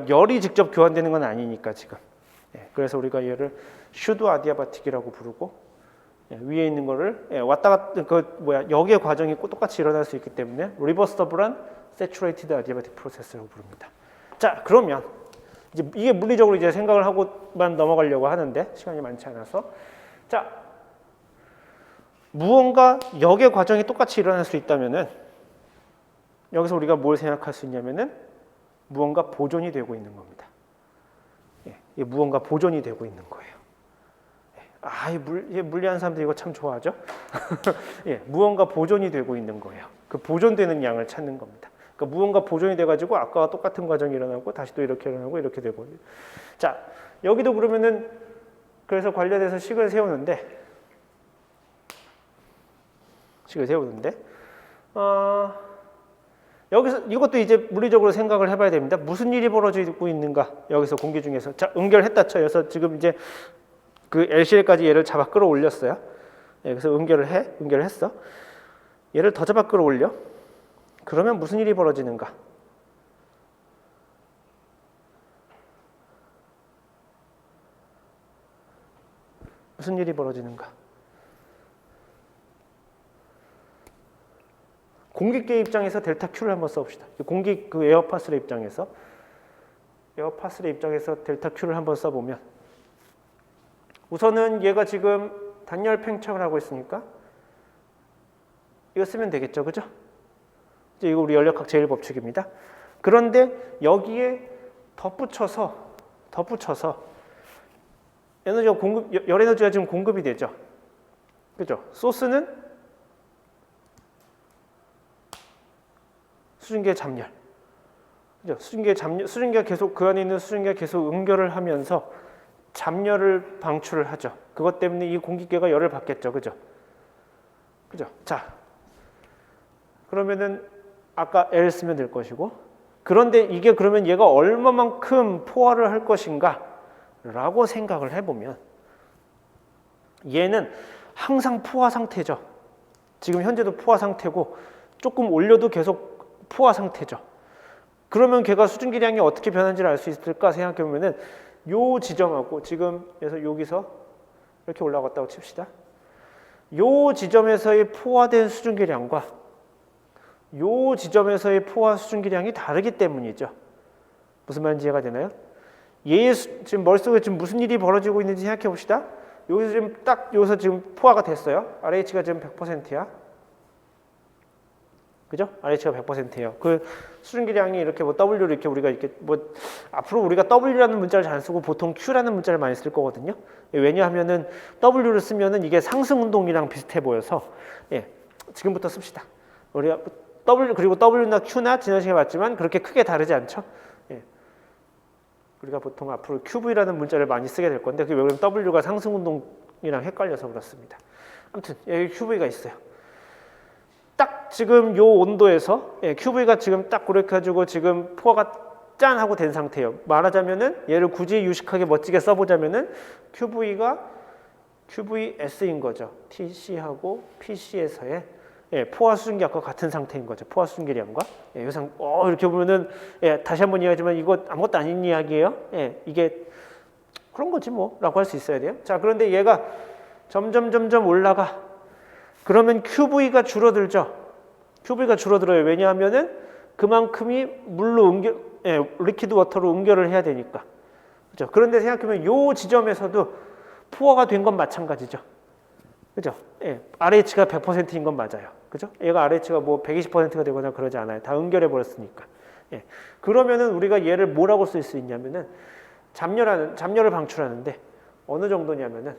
열이 직접 교환되는 건 아니니까 지금. 그래서 우리가 얘를 슈도 아디아바틱이라고 부르고 위에 있는 거를 왔다 갔다 역의 과정이 똑같이 일어날 수 있기 때문에 리버서블한 세츄레이티드 아디아바틱 프로세스라고 부릅니다. 자, 그러면 이제 이게 물리적으로 이제 생각을 하고만 넘어가려고 하는데 시간이 많지 않아서 자, 무언가 역의 과정이 똑같이 일어날 수 있다면은 여기서 우리가 뭘 생각할 수 있냐면은 무언가 보존이 되고 있는 겁니다. 무언가 보존이 되고 있는 거예요. 물리한 사람들이 이거 참 좋아하죠. 무언가 보존이 되고 있는 거예요. 그 보존되는 양을 찾는 겁니다. 그러니까 무언가 보존이 돼가지고 아까와 똑같은 과정이 일어나고 다시 또 이렇게 일어나고 이렇게 되고. 자, 여기도 그러면은 그래서 관련해서 식을 세우는데 여기서 이것도 이제 물리적으로 생각을 해봐야 됩니다. 무슨 일이 벌어지고 있는가? 여기서 공기 중에서 자, 응결했다 쳐요. 그래서 지금 이제 그 LCL까지 얘를 잡아 끌어올렸어요. 그래서 응결했어. 얘를 더 잡아 끌어올려. 그러면 무슨 일이 벌어지는가? 무슨 일이 벌어지는가? 공기계 입장에서 델타 Q를 한번 써봅시다. 공기 그 에어파슬의 입장에서 델타 Q를 한번 써보면 우선은 얘가 지금 단열 팽창을 하고 있으니까 이거 쓰면 되겠죠, 그죠? 이거 우리 연력학 제1법칙입니다. 그런데 여기에 덧붙여서 에너지가 열 에너지가 지금 공급이 되죠, 그죠? 소스는 수증기의 잡열, 그죠? 수증기가 계속 그 안에 있는 수증기가 계속 응결을 하면서 잡열을 방출을 하죠. 그것 때문에 이 공기계가 열을 받겠죠, 그죠? 자, 그러면은 아까 L 쓰면 될 것이고, 그런데 이게 그러면 얘가 얼마만큼 포화를 할 것인가라고 생각을 해보면 얘는 항상 포화 상태죠. 지금 현재도 포화 상태고 조금 올려도 계속 포화 상태죠. 그러면 걔가 수증기량이 어떻게 변하는지를 알 수 있을까 생각해보면은 요 지점하고 지금에서 여기서 이렇게 올라갔다고 칩시다. 요 지점에서의 포화된 수증기량과 요 지점에서의 포화 수증기량이 다르기 때문이죠. 무슨 말인지 이해가 되나요? 지금 머릿속에 지금 무슨 일이 벌어지고 있는지 생각해 봅시다. 여기서 지금 딱 여기서 지금 포화가 됐어요. RH가 지금 100%야. 그죠? RH가 100%예요. 그 수증기량이 이렇게 뭐 W를 이렇게 우리가 이렇게 뭐 앞으로 우리가 W라는 문자를 잘 쓰고 보통 Q라는 문자를 많이 쓸 거거든요. 왜냐하면은 W를 쓰면은 이게 상승 운동이랑 비슷해 보여서 지금부터 씁시다. 우리가 W 그리고 W나 Q나 지난 시간에 봤지만 그렇게 크게 다르지 않죠? 우리가 보통 앞으로 QV라는 문자를 많이 쓰게 될 건데 그게 왜 그러면 W가 상승 운동이랑 헷갈려서 그렇습니다. 아무튼 여기 QV가 있어요. 딱 지금 요 온도에서 QV가 지금 딱 그렇게 가지고 지금 포화가 짠 하고 된 상태예요. 말하자면은 얘를 굳이 유식하게 멋지게 써보자면은 QV가 QVS인 거죠. TC하고 PC에서의 포화 수증기압과 같은 상태인 거죠. 포화 수증기량과 이렇게 보면은 다시 한번 이야기하지만 이거 아무것도 아닌 이야기예요. 이게 그런 거지 뭐라고 할 수 있어야 돼요. 자, 그런데 얘가 점점 올라가. 그러면 QV가 줄어들죠. QV가 줄어들어요. 왜냐하면은 그만큼이 물로 리퀴드 워터로 응결을 해야 되니까. 그죠? 그런데 생각해보면 요 지점에서도 포화가 된 건 마찬가지죠. 그죠? RH가 100%인 건 맞아요. 그죠? 얘가 RH가 뭐 120%가 되거나 그러지 않아요. 다 응결해 버렸으니까. 그러면은 우리가 얘를 뭐라고 쓸 수 있냐면은 잡열을 방출하는데 어느 정도냐면은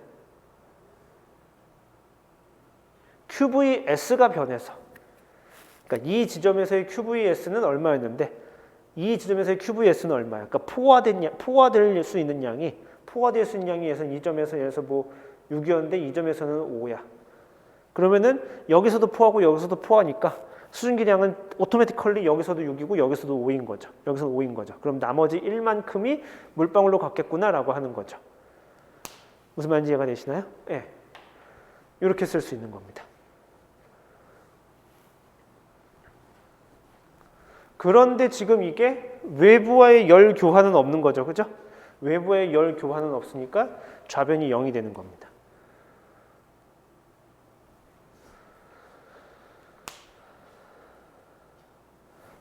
QVS가 변해서 그러니까 이 지점에서의 QVS는 얼마였는데 이 지점에서의 QVS는 얼마야? 그러니까 포화될 수 있는 양이 이 점에서 뭐 6이었는데 이 점에서는 5야. 그러면은 여기서도 포하고 여기서도 포하니까 수증기량은 오토매티컬리 여기서도 6이고 여기서도 5인 거죠. 여기서 5인 거죠. 그럼 나머지 1만큼이 물방울로 갔겠구나라고 하는 거죠. 무슨 말인지 이해가 되시나요? 이렇게 쓸 수 있는 겁니다. 그런데 지금 이게 외부와의 열 교환은 없는 거죠. 그죠? 외부의 열 교환은 없으니까 좌변이 0이 되는 겁니다.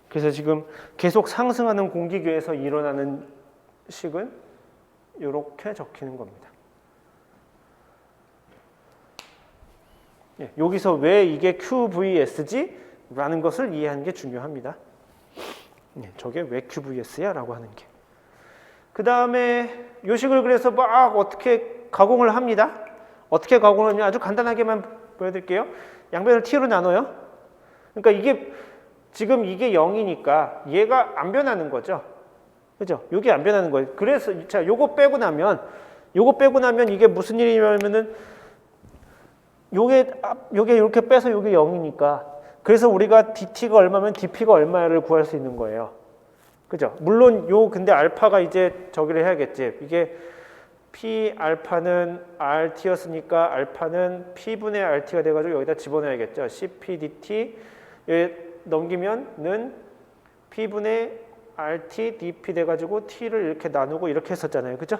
그래서 지금 계속 상승하는 공기계에서 일어나는 식은 이렇게 적히는 겁니다. 여기서 왜 이게 QVS지? 라는 것을 이해하는 게 중요합니다. 저게 왜 QVS야? 라고 하는 게. 그 다음에 요 식을 그래서 막 어떻게 가공을 합니다. 어떻게 가공을 하냐? 아주 간단하게만 보여드릴게요. 양변을 T로 나눠요. 그러니까 이게 지금 이게 0이니까 얘가 안 변하는 거죠. 그죠? 이게 안 변하는 거예요. 그래서 자, 요거 빼고 나면 이게 무슨 일이냐면은 요게 이렇게 빼서 요게 0이니까 그래서 우리가 DT가 얼마면 DP가 얼마를 구할 수 있는 거예요. 그죠? 물론 근데 알파가 이제 저기를 해야겠지. 이게 P 알파는 RT였으니까 알파는 P분의 RT가 돼가지고 여기다 집어넣어야겠죠. CPDT 넘기면은 P분의 RT, DP 돼가지고 T를 이렇게 나누고 이렇게 했었잖아요. 그죠?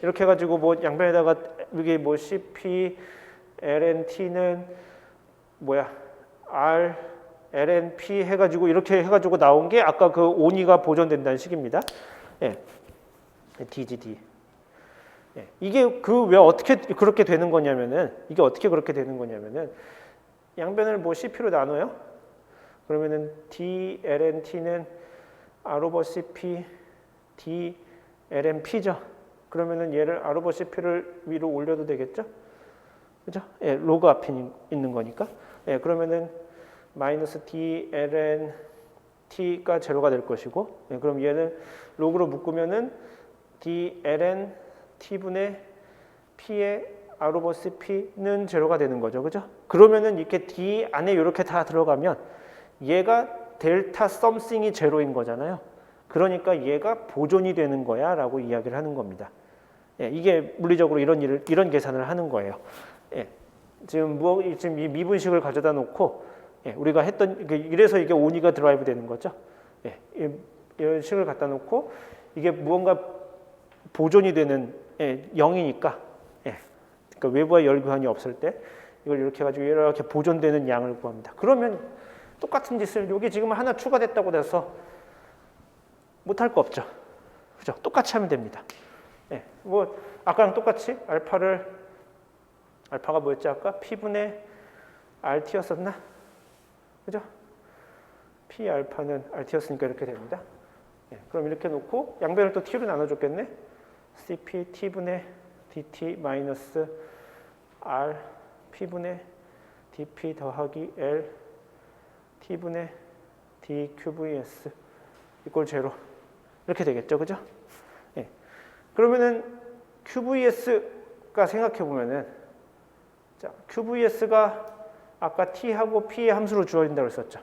이렇게 해가지고 뭐 양변에다가 이게 뭐 CP, LNT는 LNP 해가지고 이렇게 해가지고 나온 게 아까 그 온이가 보존된다는 식입니다. DGD. 이게 왜 어떻게 그렇게 되는 거냐면은 양변을 뭐 CP로 나눠요. 그러면은 DLNT는 R over CP, DLNP죠. 그러면은 얘를 R over CP를 위로 올려도 되겠죠? 그죠? 로그 앞에 있는 거니까. 그러면은 마이너스 DLNT가 제로가 될 것이고, 그럼 얘는 로그로 묶으면은 DLNT분의 P의 R over CP는 제로가 되는 거죠. 그죠? 그러면은 이렇게 D 안에 이렇게 다 들어가면 얘가 델타 썸씽이 제로인 거잖아요. 그러니까 얘가 보존이 되는 거야 라고 이야기를 하는 겁니다. 이게 물리적으로 이런 계산을 하는 거예요. 지금 이 미분식을 가져다 놓고 우리가 했던 이래서 이게 온이가 드라이브 되는 거죠. 이런 식을 갖다 놓고 이게 무언가 보존이 되는 0이니까 그러니까 외부와 열 교환이 없을 때 이걸 이렇게 해가지고 이렇게 보존되는 양을 구합니다. 그러면 똑같은 짓을 여기 지금 하나 추가됐다고 해서 못할 거 없죠. 그죠? 똑같이 하면 됩니다. 뭐 아까랑 똑같이 알파가 뭐였지 아까? P분의 RT였었나? 그죠? P 알파는 RT였으니까 이렇게 됩니다. 그럼 이렇게 놓고 양변을 또 T로 나눠줬겠네? CP T분의 DT 마이너스 R P분의 DP 더하기 L T분의 DQVS 이꼴 제로 이렇게 되겠죠, 그죠? 그러면은 QVS가 생각해 보면은 자 QVS가 아까 T하고 P의 함수로 주어진다고 했었죠,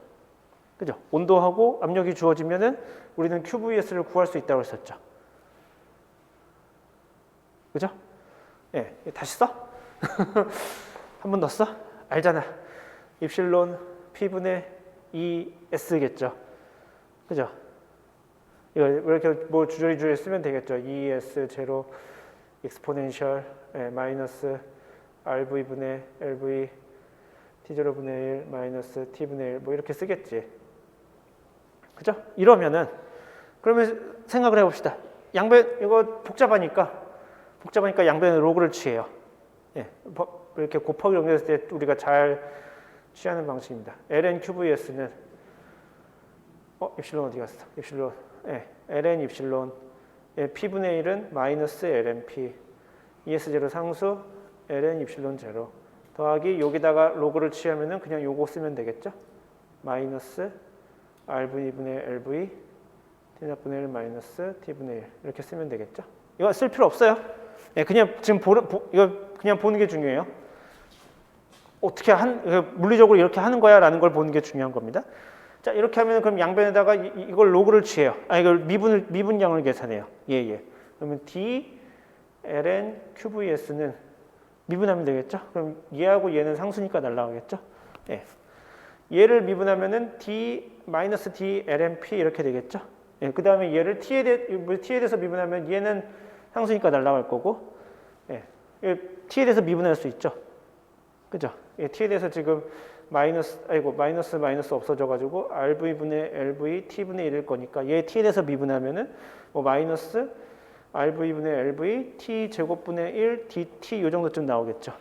그죠? 온도하고 압력이 주어지면은 우리는 QVS를 구할 수 있다고 했었죠, 그죠? 다시 써? 한 번 더 써? 알잖아. 입실론 P분의 ES겠죠. 그죠? 이거 이렇게 뭐 주저리 쓰면 되겠죠. ES 제로 익스포넨셜 마이너스 RV분의 LV T0분의 1 마이너스 T분의 1 뭐 이렇게 쓰겠지. 그죠? 이러면은 그러면 생각을 해봅시다. 양변 이거 복잡하니까 양변의 로그를 취해요. 이렇게 곱하기 연결했을 때 우리가 잘 취하는 방식입니다. ln QVS는 입실론 어디 갔어? 입실론 ln 입실론 P분의 1은 마이너스 ln P ES0 상수 ln 입실론 제로 더하기 여기다가 로그를 취하면은 그냥 요거 쓰면 되겠죠? 마이너스 RV분의 LV T분의 1 마이너스 T분의 1 이렇게 쓰면 되겠죠? 이거 쓸 필요 없어요. 그냥 지금 이거 그냥 보는 게 중요해요. 어떻게 물리적으로 이렇게 하는 거야라는 걸 보는 게 중요한 겁니다. 자 이렇게 하면 그럼 양변에다가 이걸 로그를 취해요. 이걸 미분량을 계산해요. 그러면 D ln QVS는 미분하면 되겠죠. 그럼 얘하고 얘는 상수니까 날라가겠죠. 얘를 미분하면은 D 마이너스 D ln P 이렇게 되겠죠. 그 다음에 얘를 T에 대해서 미분하면 얘는 상수니까 날라갈 거고, T에 대해서 미분할 수 있죠. 그죠? T에 대해서 지금 마이너스 없어져가지고 RV분의 LV T분의 1일 거니까 얘 T에 대해서 미분하면은 뭐 마이너스 RV분의 LV T 제곱분의 1 DT 요 정도쯤 나오겠죠.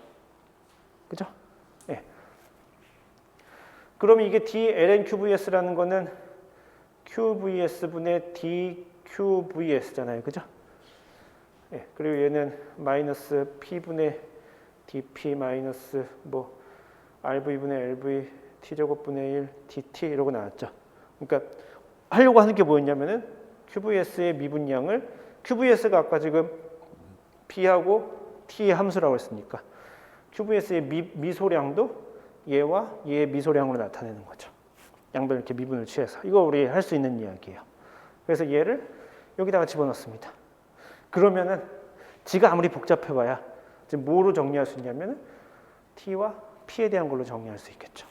그죠? 그러면 이게 D ln QVS라는 거는 QVS분의 DQVS잖아요. 그죠? 그리고 얘는 마이너스 P분의 DP 마이너스 뭐 RV분의 LV T제곱분의 1 DT 이러고 나왔죠. 그러니까 하려고 하는 게 뭐였냐면은 QVS의 미분량을 QVS가 아까 지금 P하고 T의 함수라고 했으니까 QVS의 미소량도 얘와 얘의 미소량으로 나타내는 거죠. 양변 이렇게 미분을 취해서 이거 우리 할 수 있는 이야기예요. 그래서 얘를 여기다가 집어넣습니다. 그러면은 지가 아무리 복잡해봐야 지금 뭐로 정리할 수 있냐면은 T와 P에 대한 걸로 정리할 수 있겠죠.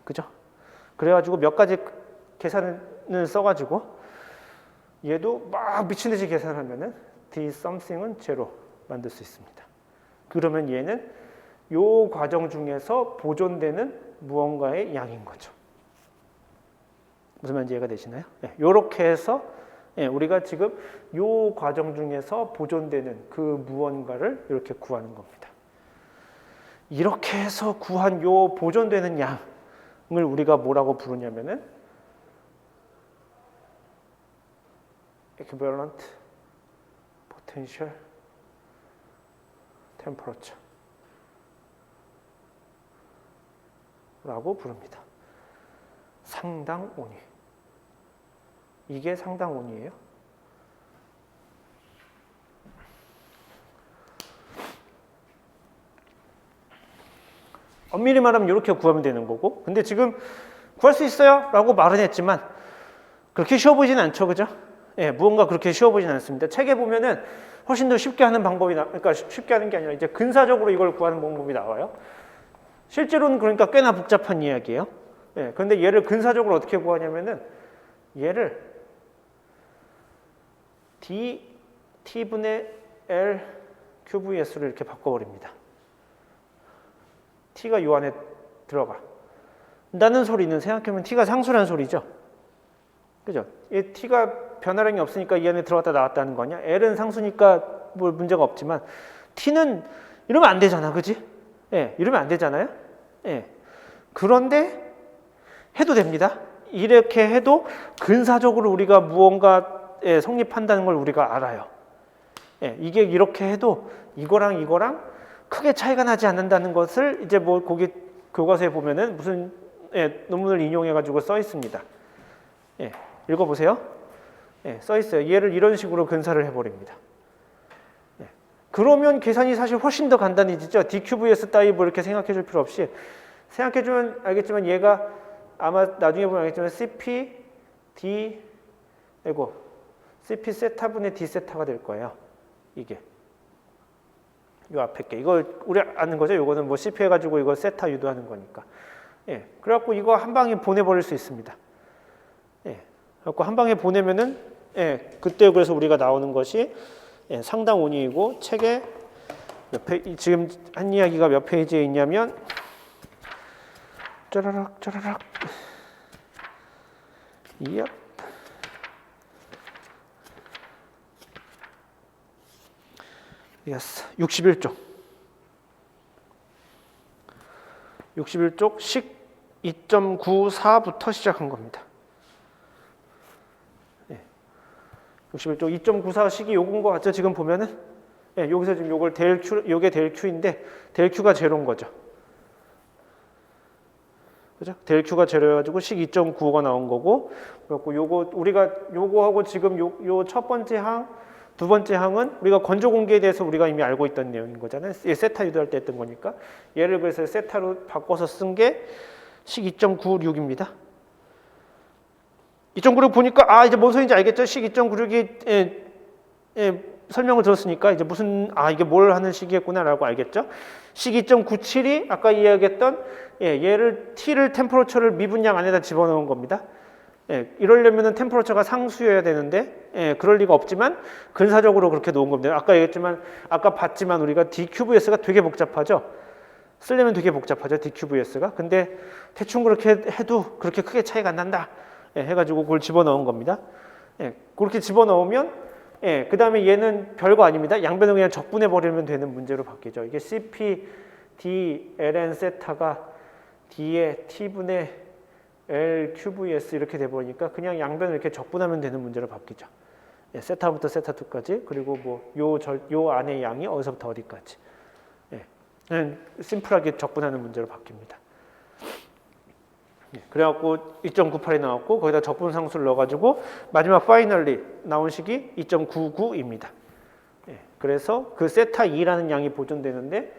그죠? 그래가지고 몇 가지 계산을 써가지고 얘도 막 미친 듯이 계산하면은 D something은 제로 만들 수 있습니다. 그러면 얘는 요 과정 중에서 보존되는 무언가의 양인 거죠. 무슨 말인지 이해가 되시나요? 요렇게 해서 우리가 지금 요 과정 중에서 보존되는 그 무언가를 이렇게 구하는 겁니다. 이렇게 해서 구한 요 보존되는 양을 우리가 뭐라고 부르냐면은 equivalent potential temperature 라고 부릅니다. 상당 온유. 이게 상당 온유예요. 엄밀히 말하면 이렇게 구하면 되는 거고, 근데 지금 구할 수 있어요 라고 말은 했지만 그렇게 쉬워 보이진 않죠, 그죠? 무언가 그렇게 쉬워 보이진 않습니다. 책에 보면은 훨씬 더 쉽게 하는 방법이 그러니까 쉽게 하는 게 아니라 이제 근사적으로 이걸 구하는 방법이 나와요. 실제로는 그러니까 꽤나 복잡한 이야기예요. 그런데 얘를 근사적으로 어떻게 구하냐면은 얘를 t분의 L QVS를 이렇게 바꿔버립니다. t가 요 안에 들어가. 라는 소리는 생각해보면 t가 상수라는 소리죠. 그죠? 이 t가 변화량이 없으니까 이 안에 들어갔다 나왔다는 거 아니야? L은 상수니까 뭐 문제가 없지만 t는 이러면 안 되잖아. 그지? 예, 이러면 안 되잖아요. 예. 그런데 해도 됩니다. 이렇게 해도 근사적으로 우리가 무언가에 성립한다는 걸 우리가 알아요. 예, 이게 이렇게 해도 이거랑 크게 차이가 나지 않는다는 것을 이제 뭐 거기 교과서에 보면은 무슨 논문을 인용해가지고 써 있습니다. 예, 읽어보세요. 예, 써 있어요. 얘를 이런 식으로 근사를 해버립니다. 예, 그러면 계산이 사실 훨씬 더 간단해지죠. DQVS 따위 뭐 이렇게 생각해줄 필요 없이 생각해주면 알겠지만 얘가 아마 나중에 보면 알겠지만 CP D 이거 CP 세타분의 D 세타가 될 거예요. 이게 요 앞에 게 이거 우리 아는 거죠. 요거는 뭐 CP 해가지고 이거 세타 유도하는 거니까. 예, 그래갖고 이거 한 방에 보내버릴 수 있습니다. 예, 그래갖고 한 방에 보내면은 그때 그래서 우리가 나오는 것이 상당 원인이고 책에 지금 한 이야기가 몇 페이지에 있냐면 짜라락 이야. 예스. 61쪽. 61쪽 식 2.94부터 시작한 겁니다. 61쪽 2.94 식이 요건 거 같죠? 지금 보면은 여기서 지금 요걸 델 Q, 요게 델 Q인데 델 Q가 제로인 거죠. 그죠? 델 Q가 제로여가지고 식 2.95가 나온 거고, 그래갖고 요거 우리가 요거하고 지금 요 첫 번째 항, 두 번째 항은 우리가 건조 공기에 대해서 우리가 이미 알고 있던 내용인 거잖아요. 얘 세타 유도할 때 했던 거니까 얘를 그래서 세타로 바꿔서 쓴 게 식 2.96입니다. 2.96 보니까 이제 뭔 소리인지 알겠죠? 식 2.96이 설명을 들었으니까 이제 무슨 이게 뭘 하는 식이겠구나라고 알겠죠? 식 2.97이 아까 이야기했던 얘를 T를 템퍼러처를 미분량 안에다 집어넣은 겁니다. 이러려면은 템퍼러처가 상수여야 되는데 그럴 리가 없지만 근사적으로 그렇게 놓은 겁니다. 아까 얘기했지만 아까 봤지만 우리가 DQVS가 되게 복잡하죠. 쓰려면 되게 복잡하죠. DQVS가. 근데 대충 그렇게 해도 그렇게 크게 차이가 안 난다. 해가지고 그걸 집어넣은 겁니다. 그렇게 집어넣으면 그 다음에 얘는 별거 아닙니다. 양변을 그냥 적분해버리면 되는 문제로 바뀌죠. 이게 CP, D, ln 세타가 D의 T분의 L QVS 이렇게 돼버리니까 그냥 양변을 이렇게 적분하면 되는 문제로 바뀌죠. 세타부터 세타2까지 그리고 뭐 요 안의 양이 어디서부터 어디까지. 심플하게 적분하는 문제로 바뀝니다. 그래갖고 2.98이 나왔고 거기다 적분 상수를 넣어가지고 마지막 파이널리 나온 식이 2.99입니다. 그래서 그 세타 2라는 양이 보존되는데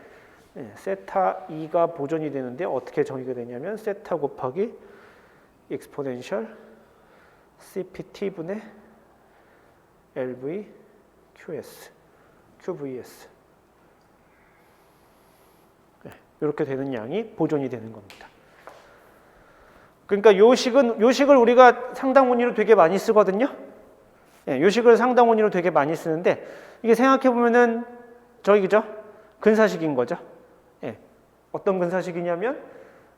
세타 2가 보존이 되는데 어떻게 정의가 되냐면 세타 곱하기 exponential CPT분의 LV QS QVS 이렇게 되는 양이 보존이 되는 겁니다. 그러니까 요식을 우리가 상당원리로 되게 많이 쓰거든요. 요식을 상당원리로 되게 많이 쓰는데 이게 생각해 보면은 저기죠. 근사식인 거죠. 어떤 근사식이냐면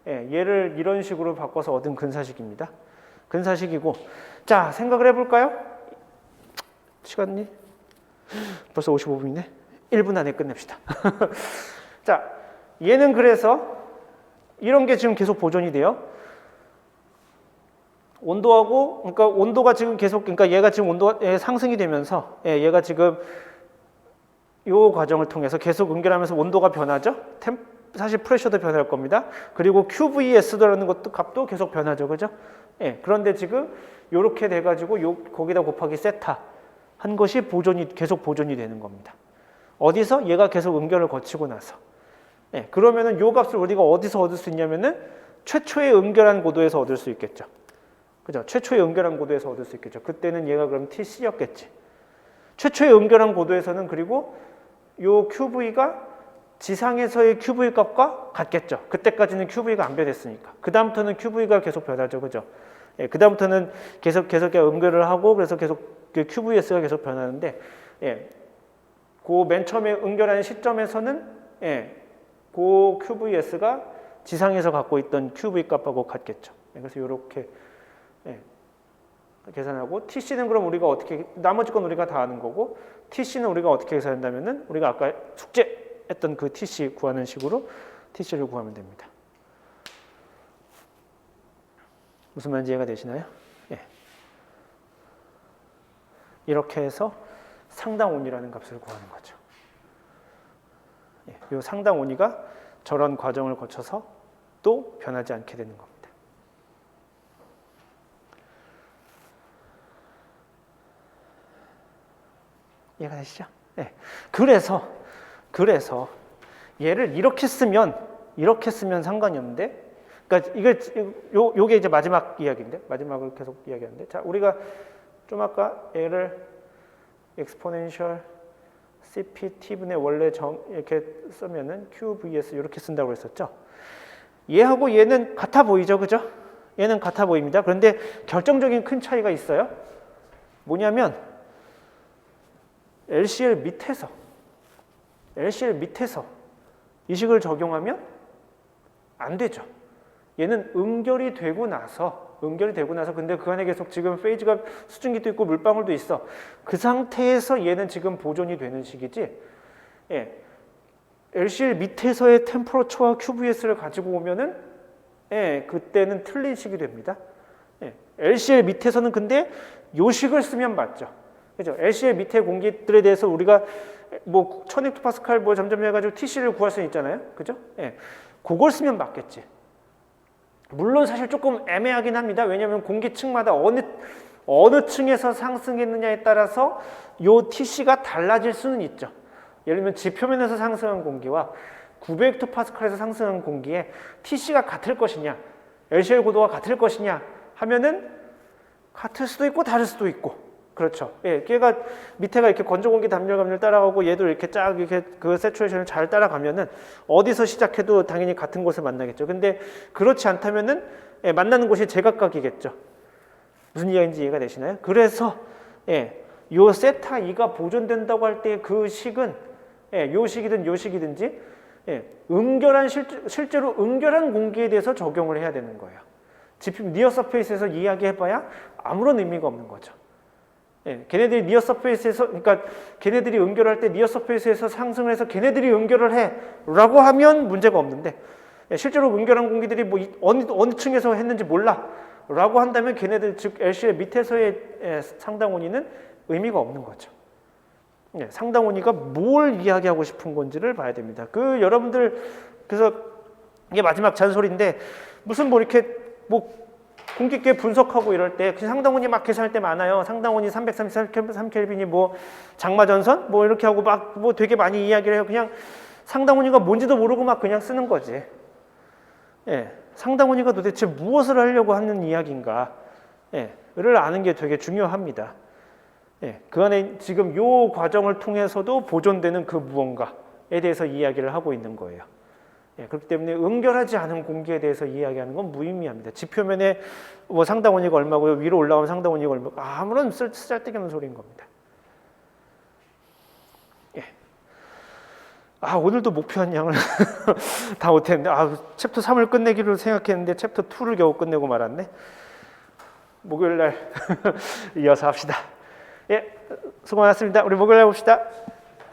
얘를 이런 식으로 바꿔서 얻은 근사식입니다. 근사식이고 자 생각을 해볼까요? 시간이 벌써 55분이네. 1분 안에 끝냅시다. 자 얘는 그래서 이런 게 지금 계속 보존이 돼요. 온도하고 그러니까 온도가 지금 계속 그러니까 얘가 지금 온도가 상승이 되면서 얘가 지금 이 과정을 통해서 계속 연결하면서 온도가 변하죠. 사실 프레셔도 변할 겁니다. 그리고 QVS라는 것도 값도 계속 변하죠, 그죠? 그런데 지금 이렇게 돼가지고 거기다 곱하기 세타 한 것이 계속 보존이 되는 겁니다. 어디서? 얘가 계속 연결을 거치고 나서. 그러면은 요 값을 우리가 어디서 얻을 수 있냐면은 최초의 연결한 고도에서 얻을 수 있겠죠. 그죠? 최초의 연결한 고도에서 얻을 수 있겠죠. 그때는 얘가 그럼 TC였겠지. 최초의 연결한 고도에서는 그리고 요 QV가 지상에서의 QV 값과 같겠죠. 그때까지는 QV가 안 변했으니까. 그 다음부터는 QV가 계속 변하죠, 그죠? 그 다음부터는 계속 연결을 하고 그래서 계속 QVS가 계속 변하는데, 그 맨 처음에 응결하는 시점에서는 그 QVS가 지상에서 갖고 있던 QV 값하고 같겠죠. 그래서 이렇게 계산하고 TC는 그럼 우리가 어떻게 나머지 건 우리가 다 아는 거고 TC는 우리가 어떻게 계산한다면은 우리가 아까 숙제했던 그 TC 구하는 식으로 TC를 구하면 됩니다. 무슨 말인지 이해가 되시나요? 이렇게 해서 상당 온이라는 값을 구하는 거죠. 이 상당 온이가 저런 과정을 거쳐서 또 변하지 않게 되는 겁니다. 이해가 되시죠? 그래서 얘를 이렇게 쓰면 상관이 없는데, 그러니까 요게 이제 마지막 이야기인데, 마지막을 계속 이야기하는데, 자 우리가 좀 아까 얘를 exponential CPT분의 원래 이렇게 쓰면은 QVS 이렇게 쓴다고 했었죠. 얘하고 얘는 같아 보이죠, 그죠? 얘는 같아 보입니다. 그런데 결정적인 큰 차이가 있어요. 뭐냐면 LCL 밑에서 이 식을 적용하면 안 되죠. 얘는 응결이 되고 나서 근데 그 안에 계속 지금 페이즈가 수증기도 있고 물방울도 있어. 그 상태에서 얘는 지금 보존이 되는 식이지. LCL 밑에서의 템퍼러처와 QVS를 가지고 오면은 그때는 틀린 식이 됩니다. LCL 밑에서는 근데 요 식을 쓰면 맞죠. 그죠? LCL 밑에 공기들에 대해서 우리가 뭐 1000헥토파스칼 뭐 점점 해가지고 TC를 구할 수 있잖아요. 그죠? 그걸 쓰면 맞겠지. 물론 사실 조금 애매하긴 합니다. 왜냐하면 공기층마다 어느 층에서 상승했느냐에 따라서 요 TC가 달라질 수는 있죠. 예를 들면 지표면에서 상승한 공기와 900헥토파스칼에서 상승한 공기에 TC가 같을 것이냐, LCL 고도가 같을 것이냐 하면은 같을 수도 있고 다를 수도 있고. 그렇죠. 걔가 밑에가 이렇게 건조 공기 담열감률 따라가고 얘도 이렇게 쫙 이렇게 그 세추레이션을 잘 따라가면은 어디서 시작해도 당연히 같은 곳을 만나겠죠. 근데 그렇지 않다면은 만나는 곳이 제각각이겠죠. 무슨 이야기인지 이해가 되시나요? 그래서 요 세타 2가 보존된다고 할 때 그 식은 요 식이든 요 식이든지 실제로 응결한 공기에 대해서 적용을 해야 되는 거예요. 니어 서페이스에서 이야기해봐야 아무런 의미가 없는 거죠. 걔네들이 니어 서페이스에서, 그러니까 걔네들이 응결할 때 니어 서페이스에서 상승을 해서 걔네들이 응결을 해라고 하면 문제가 없는데, 실제로 응결한 공기들이 뭐 어느 층에서 했는지 몰라라고 한다면 걔네들 즉 LCL 밑에서의 상당 온이는 의미가 없는 거죠. 상당 온이가 뭘 이야기하고 싶은 건지를 봐야 됩니다. 여러분들 그래서 이게 마지막 잔소리인데 무슨 뭐 이렇게 뭐 공기 있게 분석하고 이럴 때 그냥 상당온이 막 계산할 때 많아요. 상당온이 333켈빈이 뭐 장마전선 뭐 이렇게 하고 막 뭐 되게 많이 이야기를 해요. 그냥 상당온이가 뭔지도 모르고 막 그냥 쓰는 거지. 상당온이가 도대체 무엇을 하려고 하는 이야기인가? 를 아는 게 되게 중요합니다. 그 안에 지금 요 과정을 통해서도 보존되는 그 무언가에 대해서 이야기를 하고 있는 거예요. 그렇기 때문에 응결하지 않은 공기에 대해서 이야기하는 건 무의미합니다. 지표면에 뭐 상당 온이가 얼마고요, 위로 올라가면 상당 온이가 얼마고 아무런 쓸데기 없는 소리인 겁니다. 오늘도 목표한 양을 다 못했는데 챕터 3을 끝내기로 생각했는데 챕터 2를 겨우 끝내고 말았네. 목요일날 이어서 합시다. 수고 많았습니다. 우리 목요일날 봅시다.